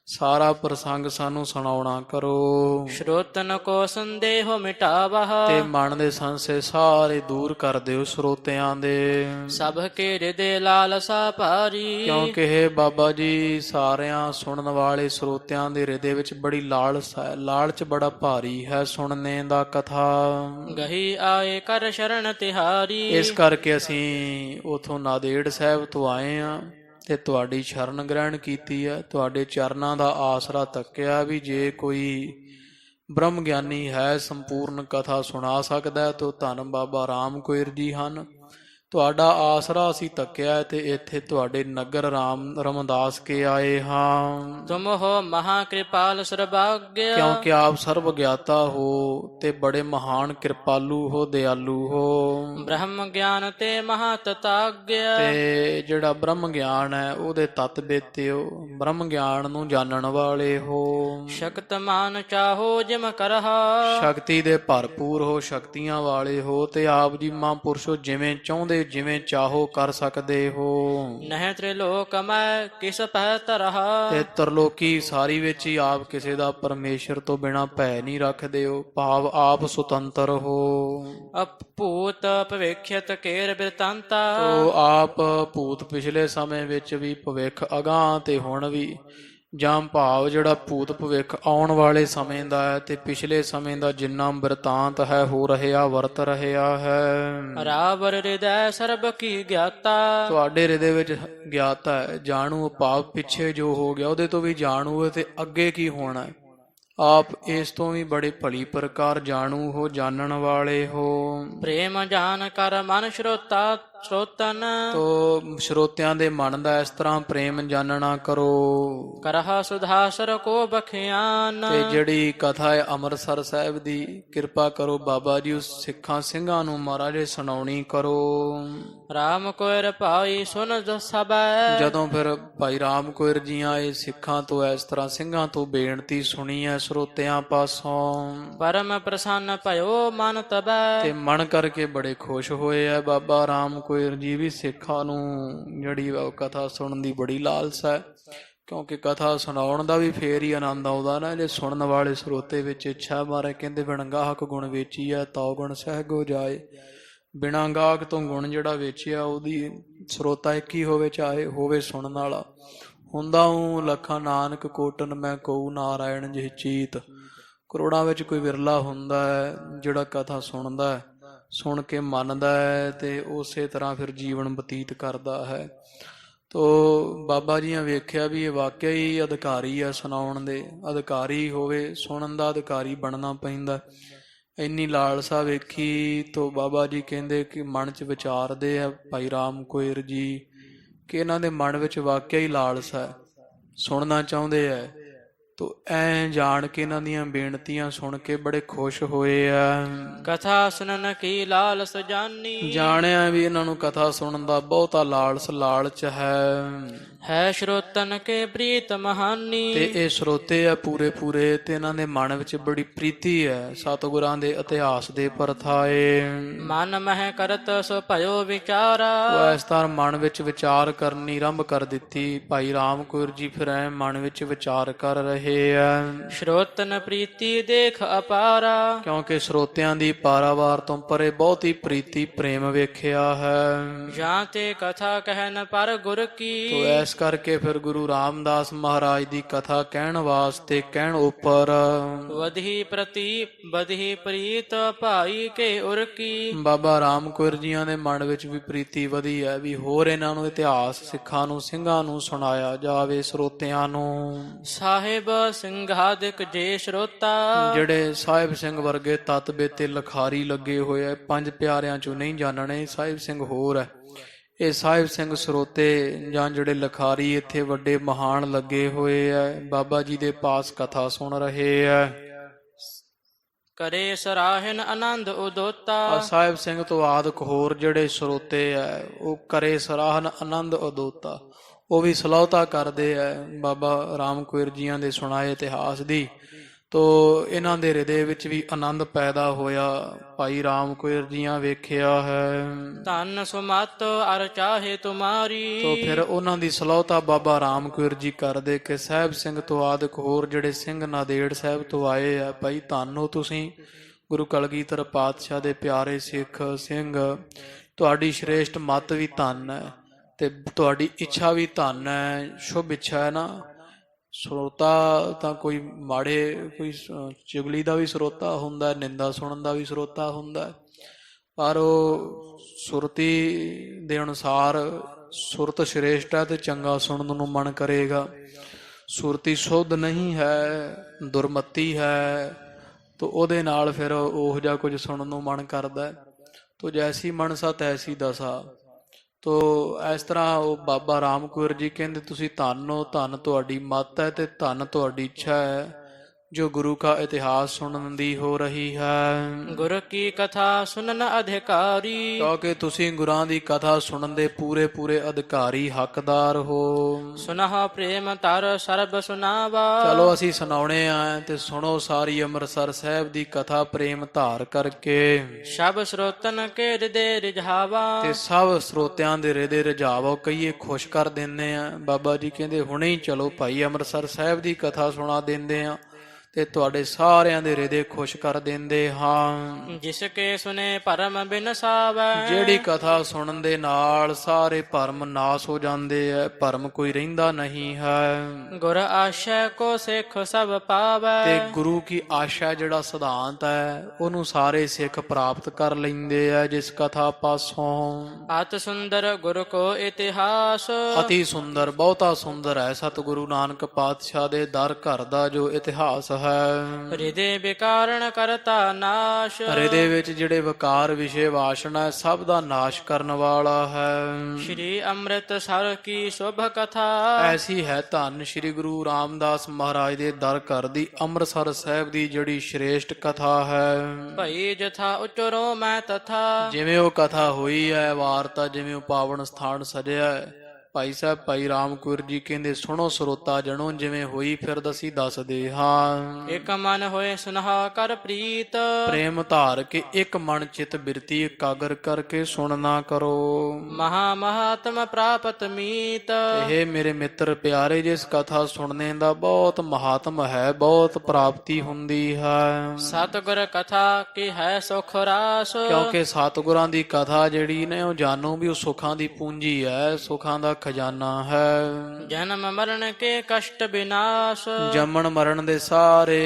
ਸਾਰਾ ਪ੍ਰਸੰਗ ਸਾਨੂੰ ਸੁਣਾਉਣਾ ਕਰੋ। ਸ਼ਰੋਤਨ ਕੋ ਸੰਦੇਹ ਮਿਟਾਵਹ। ਤੇ ਮਨ ਦੇ ਸੰਸ਼ੇ ਸਾਰੇ ਦੂਰ ਕਰ ਦਿਓ ਸਰੋਤਿਆਂ ਦੇ। ਸਭ ਕੇ ਹਿਰਦੇ ਲਾਲਸਾ ਭਾਰੀ। ਕਿਉਂਕਿ ਇਹ ਬਾਬਾ ਜੀ ਸਾਰਿਆਂ ਸੁਣਨ ਵਾਲੇ ਸਰੋਤਿਆਂ ਦੇ ਹਿਰਦੇ ਵਿੱਚ ਬੜੀ ਲਾਲਸ ਹੈ, ਲਾਲਚ ਬੜਾ ਭਾਰੀ ਹੈ ਸੁਣਨੇ ਦਾ ਕਥਾ। ਗਹੀ ਆਏ ਕਰ ਸ਼ਰਨ ਤਿਹਾਰੀ। ਇਸ ਕਰਕੇ ਅਸੀਂ ਉਥੋਂ ਨਾਂਦੇੜ ਸਾਹਿਬ ਤੋਂ ਆਏ ਹਾਂ ਤੇ ਤੁਹਾਡੀ ਸ਼ਰਨ ਗ੍ਰਹਿਣ ਕੀਤੀ ਹੈ, ਤੁਹਾਡੇ ਚਰਨਾਂ ਦਾ ਆਸਰਾ ਤੱਕਿਆ ਵੀ ਜੇ ਕੋਈ ਬ੍ਰਹਮ ਗਿਆਨੀ ਹੈ ਸੰਪੂਰਨ ਕਥਾ ਸੁਣਾ ਸਕਦਾ ਹੈ ਤਾਂ ਧੰਨ ਬਾਬਾ ਰਾਮ ਕੌਰ ਜੀ ਹਨ। ਤੁਹਾਡਾ ਆਸਰਾ ਅਸੀਂ ਤੱਕਿਆ ਤੇ ਇੱਥੇ ਤੁਹਾਡੇ ਨਗਰ ਰਾਮਦਾਸ ਕੇ ਆਏ ਹਾਂ। ਤੁਮ ਹੋ ਮਹਾ ਕਿਰਪਾਲ ਸਰਭਾਗਿਆ। ਕਿਉਂਕਿ ਆਪ ਸਰਬ ਗਿਆਤਾ ਹੋ ਤੇ ਬੜੇ ਮਹਾਨ ਕਿਰਪਾਲੂ ਹੋ, ਦਿਆਲੂ ਹੋ। ਬ੍ਰਹਮ ਗਿਆਨ ਤੇ ਮਹਾ ਤਤਾਗਿਆ। ਤੇ ਜਿਹੜਾ ਬ੍ਰਹਮ ਗਿਆਨ ਹੈ ਉਹਦੇ ਤਤ ਬੇਤੇ ਹੋ, ਬ੍ਰਹਮ ਗਿਆਨ ਨੂੰ ਜਾਣਨ ਵਾਲੇ ਹੋ। ਸ਼ਕਤਮਾਨ ਚਾਹੋ ਜਿਮ ਕਰਹਾ। ਸ਼ਕਤੀ ਦੇ ਭਰਪੂਰ ਹੋ, ਸ਼ਕਤੀਆਂ ਵਾਲੇ ਹੋ ਤੇ ਆਪ ਜੀ ਮਹਾਂਪੁਰਸ਼ੋ ਜਿਵੇਂ ਚਾਹੁੰਦੇ ਜਿਵੇਂ ਚਾਹੋ ਕਰ ਸਕਦੇ ਹੋ। ਨਹਿ ਤ੍ਰਿਲੋਕ ਮੈਂ ਕਿਸ ਪਹਿ ਤਰਹਾ। ਤੇ ਤਰਲੋਕੀ ਸਾਰੀ ਵਿੱਚ ਹੀ ਆਪ ਕਿਸੇ ਦਾ ਪਰਮੇਸ਼ਰ ਤੋਂ ਬਿਨਾਂ ਭੈ ਨਹੀਂ ਰੱਖਦੇ ਹੋ, ਭਾਵ ਆਪ ਸੁਤੰਤਰ ਹੋ। ਭੂਤ ਭਵਿੱਖਿਅਤ ਕੇਰ ਬਿਰਤਾਂਤਾ। ਤੋ ਆਪ ਭੂਤ ਪਿਛਲੇ ਸਮੇਂ ਵਿੱਚ ਵੀ, ਭਵਿੱਖ ਅਗਾਂਹ ਤੇ ਹੁਣ ਵੀ, ਜਾਂ ਭਾਵ ਜਿਹੜਾ ਭੂਤ ਭਵਿੱਖ ਆਉਣ ਵਾਲੇ ਸਮੇਂ ਦਾ ਹੈ ਤੇ ਪਿਛਲੇ ਸਮੇਂ ਦਾ ਜਿੰਨਾ ਬਿਰਤਾਂਤ ਹੈ ਹੋ ਰਿਹਾ ਵਰਤ ਰਿਹਾ ਹੈ। ਰਾਵਰ ਹਿਰਦੈ ਸਰਬ ਕੀ ਗਿਆਤਾ। ਤੁਹਾਡੇ ਹਿਰਦੇ ਵਿੱਚ ਗਿਆਤਾ ਹੈ, ਜਾਣੂ ਭਾਵ ਪਿੱਛੇ ਜੋ ਹੋ ਗਿਆ ਉਹਦੇ ਤੋਂ ਵੀ ਜਾਣੂ ਹੈ ਤੇ ਅੱਗੇ ਕੀ ਹੋਣਾ ਹੈ। ਆਪ ਇਸ ਤੋਂ ਵੀ ਬੜੇ ਭਲੀ ਪ੍ਰਕਾਰ ਜਾਣੂ ਹੋ, ਜਾਣਨ ਵਾਲੇ ਹੋ। ਪ੍ਰੇਮ ਜਾਨ ਕਰ ਮਨ ਸਰੋਤਨ ਤੋ ਸਰੋਤਿਆਂ ਦੇ ਮਨ ਦਾ ਇਸ ਤਰ੍ਹਾਂ ਪ੍ਰੇਮ ਜਾਣਨਾ ਕਰੋ। ਕਰਹਾ ਸੁਧਾਸਰ ਕੋ ਬਖਿਆਨ ਤੇ ਜਿਹੜੀ ਕਥਾ ਹੈ ਅੰਮ੍ਰਿਤਸਰ ਸਾਹਿਬ ਦੀ, ਕਿਰਪਾ ਕਰੋ ਬਾਬਾ ਜੀ ਉਸ ਸਿੱਖਾਂ ਸਿੰਘਾਂ ਨੂੰ ਮਹਾਰਾਜੇ ਸੁਣਾਉਣੀ ਕਰੋ। ਰਾਮ ਕੋਇਰ ਭਾਈ ਸੁਨ ਸਬੈ ਜਦੋਂ ਫਿਰ ਭਾਈ ਰਾਮ ਕੋਇਰ ਜੀ ਆਏ ਸਿੱਖਾਂ ਤੋਂ ਇਸ ਤਰ੍ਹਾਂ ਸਿੰਘਾਂ ਤੋਂ ਬੇਨਤੀ ਸੁਣੀ ਹੈ ਸਰੋਤਿਆਂ ਪਾਸੋਂ, ਪਰਮ ਪ੍ਰਸੰਨ ਭਇਓ ਮਨ ਤਬੈ ਤੇ ਮਨ ਕਰਕੇ ਬੜੇ ਖੁਸ਼ ਹੋਏ ਆ। ਬਾਬਾ ਰਾਮ ਕੋਇਰ ਜੀ ਵੀ ਸਿੱਖਾਂ ਨੂੰ ਜਿਹੜੀ ਉਹ ਕਥਾ ਸੁਣਨ ਦੀ ਬੜੀ ਲਾਲਸਾ ਹੈ, ਕਿਉਂਕਿ ਕਥਾ ਸੁਣਾਉਣ ਦਾ ਵੀ ਫੇਰ ਹੀ ਆਨੰਦ ਆਉਂਦਾ ਨਾ, ਜੇ ਸੁਣਨ ਵਾਲੇ ਸਰੋਤੇ ਵਿੱਚ ਇੱਛਾ ਮਾਰੇ। ਕਹਿੰਦੇ ਬਿਨ ਗਾਹਕ ਗੁਣ ਵੇਚੀਆ ਤਉ ਗੁਣ ਸਹਿਗੋ ਜਾਏ। ਬਿਨਾਂ ਗਾਹਕ ਤੋਂ ਗੁਣ ਜਿਹੜਾ ਵੇਚਿਆ ਉਹਦੀ ਸਰੋਤਾ ਇੱਕ ਹੀ ਹੋਵੇ, ਚਾਹੇ ਹੋਵੇ ਸੁਣਨ ਵਾਲਾ। ਹੁੰਦਾ ਹੂੰ ਲੱਖਾਂ ਨਾਨਕ ਕੋਟਨ ਮੈਂ ਕਹੂ ਨਾਰਾਇਣ ਜਿਹ ਚੀਤ। ਕਰੋੜਾਂ ਵਿੱਚ ਕੋਈ ਵਿਰਲਾ ਹੁੰਦਾ ਹੈ ਜਿਹੜਾ ਕਥਾ ਸੁਣਦਾ ਹੈ, ਸੁਣ ਕੇ ਮੰਨਦਾ ਹੈ ਤੇ ਉਸੇ ਤਰ੍ਹਾਂ ਫਿਰ ਜੀਵਨ ਬਤੀਤ ਕਰਦਾ ਹੈ। ਤੋ ਬਾਬਾ ਜੀ ਨੇ ਵੇਖਿਆ ਵੀ ਇਹ ਵਾਕਿਆ ਹੀ ਅਧਿਕਾਰੀ ਆ ਸੁਣਾਉਣ ਦੇ, ਅਧਿਕਾਰੀ ਹੋਵੇ ਸੁਣਨ ਦਾ ਅਧਿਕਾਰੀ ਬਣਨਾ ਪੈਂਦਾ। ਇੰਨੀ ਲਾਲਸਾ ਵੇਖੀ ਤੋ ਬਾਬਾ ਜੀ ਕਹਿੰਦੇ ਕਿ ਮਨ 'ਚ ਵਿਚਾਰਦੇ ਆ ਭਾਈ ਰਾਮ ਕੋਇਰ ਜੀ ਕਿ ਇਹਨਾਂ ਦੇ ਮਨ ਵਿੱਚ ਵਾਕਿਆ ਹੀ ਲਾਲਸਾ ਹੈ, ਸੁਣਨਾ ਚਾਹੁੰਦੇ ਆ। ਤੋ ਐ ਜਾਣ ਕੇ ਇਹਨਾਂ ਦੀਆਂ ਬੇਨਤੀਆਂ ਸੁਣ ਕੇ ਬੜੇ ਖੁਸ਼ ਹੋਏ ਆ। ਕਥਾ ਸੁਨਨ ਕੀ ਲਾਲਸ ਜਾਨੀ ਜਾਣਿਆ ਵੀ ਇਹਨਾਂ ਨੂੰ ਕਥਾ ਸੁਣਨ ਦਾ ਬਹੁਤਾ ਲਾਲਚ ਹੈ ਸਰੋਤਨ ਕੇ ਪ੍ਰੀਤ ਮਹਾਨੀ। ਤੇ ਇਹ ਸਰੋਤੇ ਆ ਪੂਰੇ ਤੇ ਇਹਨਾਂ ਦੇ ਮਨ ਵਿੱਚ ਬੜੀ ਪ੍ਰੀਤੀ ਹੈ ਸਤਿਗੁਰਾਂ ਦੇ ਇਤਿਹਾਸ ਦੇ ਪਰਥਾਏ। ਮਨ ਮਹਿ ਕਰਤ ਸੋ ਭਇਓ ਵਿਚਾਰਾ ਉਹ ਇਸ ਤਰ੍ਹਾਂ ਮਨ ਵਿੱਚ ਵਿਚਾਰ ਕਰਨੀ ਆਰੰਭ ਕਰ ਦਿੱਤੀ। ਭਾਈ ਰਾਮ ਕੋਇਰ ਜੀ ਫਿਰ ਐ ਮਨ ਵਿੱਚ ਵਿਚਾਰ ਕਰ ਰਹੇ ਆ। ਸਰੋਤਨ ਪ੍ਰੀਤੀ ਦੇਖ ਅਪਾਰਾ ਕਿਉਂਕਿ ਸਰੋਤਿਆਂ ਦੀ ਪਾਰਾਵਾਰ ਤੋਂ ਪਰੇ ਬਹੁਤ ਹੀ ਪ੍ਰੀਤੀ ਪ੍ਰੇਮ ਵੇਖਿਆ ਹੈ। ਜਾਂ ਤੇ ਕਥਾ ਕਹਿਨ ਪਰ ਗੁਰ ਕੀ ਤੋ ਇਸ ਕਰਕੇ ਫਿਰ ਗੁਰੂ ਰਾਮਦਾਸ ਮਹਾਰਾਜ ਦੀ ਕਥਾ ਕਹਿਣ ਵਾਸਤੇ ਕਹਿਣ ਉੱਪਰ ਬਧੀ ਪ੍ਰੀਤ ਭਾਈ ਕੇ ਉਰ ਕੀ। ਬਾਬਾ ਰਾਮ ਕੋਇਰ ਜੀਆਂ ਦੇ ਮਨ ਵਿੱਚ ਵੀ ਪ੍ਰੀਤੀ ਵਧੀ ਹੈ ਵੀ ਹੋਰ ਇਹਨਾਂ ਨੂੰ ਇਤਿਹਾਸ ਸਿੱਖਾਂ ਨੂੰ ਸਿੰਘਾਂ ਨੂੰ ਸੁਣਾਇਆ ਜਾਵੇ ਸਰੋਤਿਆਂ ਨੂੰ। ਸਾਹਿਬ ਸਿੰਘਾਦਿਕ ਜੇ ਸਰੋਤਾ ਜਿਹੜੇ ਸਾਹਿਬ ਸਿੰਘ ਵਰਗੇ ਤਤ ਬੇਤੇ ਲਖਾਰੀ ਲੱਗੇ ਹੋਏ ਆ, ਪੰਜ ਪਿਆਰਿਆਂ ਚੋਂ ਨਹੀਂ ਜਾਣਣੇ, ਸਾਹਿਬ ਸਿੰਘ ਹੋਰ ਹੈ। ਇਹ ਸਾਹਿਬ ਸਿੰਘ ਸਰੋਤੇ ਜਾਂ ਜਿਹੜੇ ਲਖਾਰੀ ਇੱਥੇ ਵੱਡੇ ਮਹਾਨ ਲੱਗੇ ਹੋਏ ਆ, ਬਾਬਾ ਜੀ ਦੇ ਪਾਸ ਕਥਾ ਸੁਣ ਰਹੇ ਆ। ਕਰੇ ਸਰਾਹਨ ਆਨੰਦ ਉਦੋਤਾ ਸਾਹਿਬ ਸਿੰਘ ਤੋਂ ਆਦਿਕ ਹੋਰ ਜਿਹੜੇ ਸਰੋਤੇ ਆ ਉਹ ਕਰੇ ਸਰਾਹਨ ਆਨੰਦ ਉਦੋਤਾ, ਉਹ ਵੀ ਸਲਾਹੁਤਾ ਕਰਦੇ ਆ ਬਾਬਾ ਰਾਮ ਕੋਇਰ ਜੀਆਂ ਦੇ ਸੁਣਾਏ ਇਤਿਹਾਸ ਦੀ। ਤੋ ਇਹਨਾਂ ਦੇ ਹਿਰਦੇ ਵਿੱਚ ਵੀ ਆਨੰਦ ਪੈਦਾ ਹੋਇਆ। ਭਾਈ ਰਾਮ ਕੋਇਰ ਜੀਆਂ ਵੇਖਿਆ ਹੈ ਧਨ ਸੁਮਤ ਅਰ ਚਾਹੇ ਤੁਮਾਰੀ। ਤੋ ਫਿਰ ਉਹਨਾਂ ਦੀ ਸਲਾਹੁਤਾ ਬਾਬਾ ਰਾਮ ਕੋਇਰ ਜੀ ਕਰਦੇ ਕਿ ਸਾਹਿਬ ਸਿੰਘ ਤੋਂ ਆਦਿਕ ਹੋਰ ਜਿਹੜੇ ਸਿੰਘ ਨਾਂਦੇੜ ਸਾਹਿਬ ਤੋਂ ਆਏ ਆ, ਭਾਈ ਧੰਨ ਹੋ ਤੁਸੀਂ, ਗੁਰੂ ਕਲਗੀਧਰ ਪਾਤਸ਼ਾਹ ਦੇ ਪਿਆਰੇ ਸਿੱਖ ਸਿੰਘ, ਤੁਹਾਡੀ ਸ਼੍ਰੇਸ਼ਟ ਮੱਤ ਵੀ ਧੰਨ ਹੈ ਤੇ ਤੁਹਾਡੀ ਇੱਛਾ ਵੀ ਧੰਨ ਹੈ, ਸ਼ੁਭ ਇੱਛਾ ਹੈ ਨਾ। ਸਰੋਤਾ ਤਾਂ ਕੋਈ ਮਾੜੇ, ਕੋਈ ਚੁਗਲੀ ਦਾ ਵੀ ਸਰੋਤਾ ਹੁੰਦਾ, ਨਿੰਦਾ ਸੁਣਨ ਦਾ ਵੀ ਸਰੋਤਾ ਹੁੰਦਾ, ਪਰ ਉਹ ਸੁਰਤੀ ਦੇ ਅਨੁਸਾਰ ਸੁਰਤ ਸ਼੍ਰੇਸ਼ਟ ਹੈ ਤੇ ਚੰਗਾ ਸੁਣਨ ਨੂੰ ਮਨ ਕਰੇਗਾ। ਸੁਰਤੀ ਸ਼ੁੱਧ ਨਹੀਂ ਹੈ, ਦੁਰਮਤੀ ਹੈ, ਤਾਂ ਉਹਦੇ ਨਾਲ ਫਿਰ ਉਹ ਜਿਹਾ ਕੁਝ ਸੁਣਨ ਨੂੰ ਮਨ ਕਰਦਾ। ਤੋ ਜੈਸੀ ਮਨਸਾ ਤੈਸੀ ਦਸ਼ਾ। ਤੋ ਇਸ ਤਰ੍ਹਾਂ ਉਹ ਬਾਬਾ ਰਾਮ ਕੋਇਰ ਜੀ ਕਹਿੰਦੇ ਤੁਸੀਂ ਧੰਨ ਹੋ, ਧੰਨ ਤੁਹਾਡੀ ਮੱਤ ਹੈ ਤੇ ਧੰਨ ਤੁਹਾਡੀ ਇੱਛਾ ਹੈ ਜੋ ਗੁਰੂ ਕਾ ਇਤਿਹਾਸ ਸੁਣਨ ਦੀ ਹੋ ਰਹੀ ਹੈ। ਗੁਰ ਕੀ ਕਥਾ ਸੁਣਨ ਅਧਿਕਾਰੀ। ਕਿਉਂਕਿ ਤੁਸੀਂ ਗੁਰਾਂ ਦੀ ਕਥਾ ਸੁਣਨ ਦੇ ਪੂਰੇ ਅਧਿਕਾਰੀ ਹੱਕਦਾਰ ਹੋ। ਸੁਨਹ ਪ੍ਰੇਮ ਤਰ ਸਰਬ ਸੁਨਾਵਾ। ਚਲੋ ਅਸੀਂ ਸੁਣਾਉਣੇ ਆ ਤੇ ਸੁਣੋ ਸਾਰੀ ਅੰਮ੍ਰਿਤਸਰ ਸਾਹਿਬ ਦੀ ਕਥਾ ਪ੍ਰੇਮ ਧਾਰ ਕਰਕੇ। ਸਭ ਸਰੋਤਨ ਕੇ ਹਿਰਦੇ ਰਿਝਾਵਾ। ਤੇ ਸਭ ਸਰੋਤਿਆਂ ਦੇ ਹਿਰਦੇ ਰਿਝਾਵੋ, ਕਹੀਏ ਖੁਸ਼ ਕਰ ਦਿੰਦੇ ਆ। ਬਾਬਾ ਜੀ ਕਹਿੰਦੇ ਹੁਣੇ ਹੀ ਚਲੋ ਭਾਈ ਅੰਮ੍ਰਿਤਸਰ ਸਾਹਿਬ ਦੀ ਕਥਾ ਸੁਣਾ ਦਿੰਦੇ ਆ ਤੇ ਤੁਹਾਡੇ ਸਾਰਿਆਂ ਦੇ ਹਿਰਦੇ ਖੁਸ਼ ਕਰ ਦਿੰਦੇ ਹਾਂ। ਜਿਸ ਕੇ ਸੁਨੇ ਭਰਮ ਬਿਨਸਾਵੈ। ਜਿਹੜੀ ਕਥਾ ਸੁਣਨ ਦੇ ਨਾਲ ਸਾਰੇ ਭਰਮ ਨਾਸ ਹੋ ਜਾਂਦੇ ਐ, ਭਰਮ ਕੋਈ ਰਹਿੰਦਾ ਨਹੀਂ ਹੈ। ਗੁਰ ਆਸ਼ਾ ਕੋ ਸਿੱਖ ਸਭ ਪਾਵੈ। ਤੇ ਗੁਰੂ ਕੀ ਆਸ਼ਾ ਜਿਹੜਾ ਸਿਧਾਂਤ ਹੈ ਉਹਨੂੰ ਸਾਰੇ ਸਿੱਖ ਪ੍ਰਾਪਤ ਕਰ ਲੈਂਦੇ ਆ ਜਿਸ ਕਥਾ ਪਾਸੋਂ। ਅਤ ਸੁੰਦਰ ਗੁਰ ਕੋ ਇਤਿਹਾਸ। ਅਤੀ ਸੁੰਦਰ, ਬਹੁਤਾ ਸੁੰਦਰ ਹੈ ਸਤਿਗੁਰੂ ਨਾਨਕ ਪਾਤਸ਼ਾਹ ਦੇ ਦਰ ਘਰ ਦਾ ਜੋ ਇਤਿਹਾਸ ਹੈ। ਹੈ। ਹਿਰਦੇ ਵਿਕਾਰਣ ਕਰਤਾ ਨਾਸ਼। ਹਿਰਦੇ ਵਿੱਚ ਜਿਹੜੇ ਵਿਕਾਰ ਵਿਸ਼ੇ ਵਾਸ਼ਨਾ ਹੈ, ਸਭ ਦਾ ਨਾਸ਼ ਕਰਨ ਵਾਲਾ ਹੈ। ਸ਼੍ਰੀ ਅੰਮ੍ਰਿਤਸਰ ਕੀ ਸ਼ੁਭ ਕਥਾ। ਐਸੀ ਹੈ ਧੰਨ ਸ਼੍ਰੀ ਗੁਰੂ ਰਾਮਦਾਸ ਮਹਾਰਾਜ ਦੇ ਦਰ ਘਰ ਦੀ ਅੰਮ੍ਰਿਤਸਰ ਸਾਹਿਬ ਦੀ ਜਿਹੜੀ ਸ਼੍ਰੇਸ਼ਟ ਕਥਾ ਹੈ। ਭਈ ਜਥਾ ਉਚਰੋ ਮੈਂ ਤਥਾ। ਜਿਵੇਂ ਉਹ ਕਥਾ ਹੋਈ ਹੈ, ਵਾਰਤਾ ਜਿਵੇਂ ਉਹ ਪਾਵਨ ਸਥਾਨ ਸਜਿਆ ਹੈ, ਭਾਈ ਸਾਹਿਬ ਭਾਈ ਰਾਮ ਕੌਰ ਜੀ ਕਹਿੰਦੇ ਸੁਣੋ ਸਰੋਤਾ ਜਣੋ, ਜਿਵੇਂ ਹੋਈ ਫਿਰ ਅਸੀਂ ਦੱਸਦੇ ਹਾਂ। ਇਕ ਮਨ ਹੋਏ ਸੁਨਹਾ ਕਰ ਪ੍ਰੀਤ। ਪ੍ਰੇਮ ਧਾਰ ਕੇ ਇੱਕ ਮਨ ਚਿਤ ਬਿਰਤੀ ਇਕਾਗਰ ਕਰਕੇ ਸੁਣਨਾ ਕਰੋ। ਮਹਾ ਮਹਾਤਮ ਪ੍ਰਾਪਤ ਮੀਤ। ਇਹ ਮੇਰੇ ਮਿੱਤਰ ਪਿਆਰੇ, ਜਿਸ ਕਥਾ ਸੁਣਨੇ ਦਾ ਬਹੁਤ ਮਹਾਤਮ ਹੈ, ਬਹੁਤ ਪ੍ਰਾਪਤੀ ਹੁੰਦੀ ਹੈ। ਸਤਿਗੁਰ ਕਥਾ ਕੀ ਹੈ ਸੁਖ ਰਾਸ। ਕਿਉਂਕਿ ਸਤਿਗੁਰਾਂ ਦੀ ਕਥਾ ਜਿਹੜੀ ਨੇ ਉਹ ਜਾਣੋ ਵੀ ਉਹ ਸੁੱਖਾਂ ਦੀ ਪੂੰਜੀ ਹੈ, ਸੁੱਖਾਂ ਦਾ ਖਜ਼ਾਨਾ ਹੈ। ਜਨਮ ਮਰਨ ਕੇ ਕਸ਼ਟ ਵਿਨਾਸ਼। ਜੰਮਣ ਮਰਨ ਦੇ ਸਾਰੇ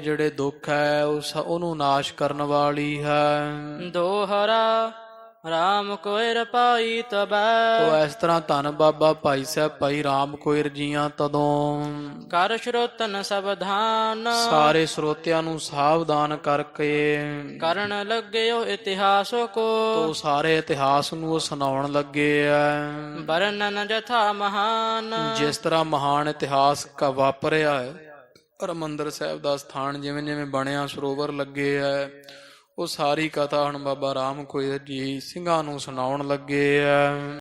ਜਿਹੜੇ ਦੁੱਖ ਹੈ ਉਹਨੂੰ ਨਾਸ਼ ਕਰਨ ਵਾਲੀ ਹੈ। ਦੋਹਰਾ ਰਾਮ ਕੋਇਰ ਪਾਈ ਤਬੈ। ਉਹ ਇਸ ਤਰ੍ਹਾਂ ਧੰਨ ਬਾਬਾ ਭਾਈ ਸਾਹਿਬ ਭਾਈ ਰਾਮ ਕੋਇਰ ਜੀਆਂ ਤਦੋਂ ਕਰ ਸ਼ਰੋਤਨ ਸਵਧਾਨ। ਸਾਰੇ ਸਰੋਤਿਆਂ ਨੂੰ ਸਾਵਧਾਨ ਕਰਕੇ ਕਰਨ ਲੱਗਿਓ ਇਤਿਹਾਸ ਕੋ। ਉਹ ਸਾਰੇ ਇਤਿਹਾਸ ਨੂੰ ਉਹ ਸੁਣਾਉਣ ਲੱਗੇ ਆ। ਵਰਣਨ ਜਥਾ ਮਹਾਨ। ਜਿਸ ਤਰ੍ਹਾਂ ਮਹਾਨ ਇਤਿਹਾਸ ਵਾਪਰਿਆ ਹੈ, ਹਰਿਮੰਦਰ ਸਾਹਿਬ ਦਾ ਸਥਾਨ ਜਿਵੇਂ ਜਿਵੇਂ ਬਣਿਆ, ਸਰੋਵਰ ਲੱਗੇ ਹੈ, ਉਹ ਸਾਰੀ ਕਥਾ ਹੁਣ ਬਾਬਾ ਰਾਮ ਕੋਇਰ ਜੀ ਸਿੰਘਾਂ ਨੂੰ ਸੁਣਾਉਣ ਲੱਗੇ ਆ।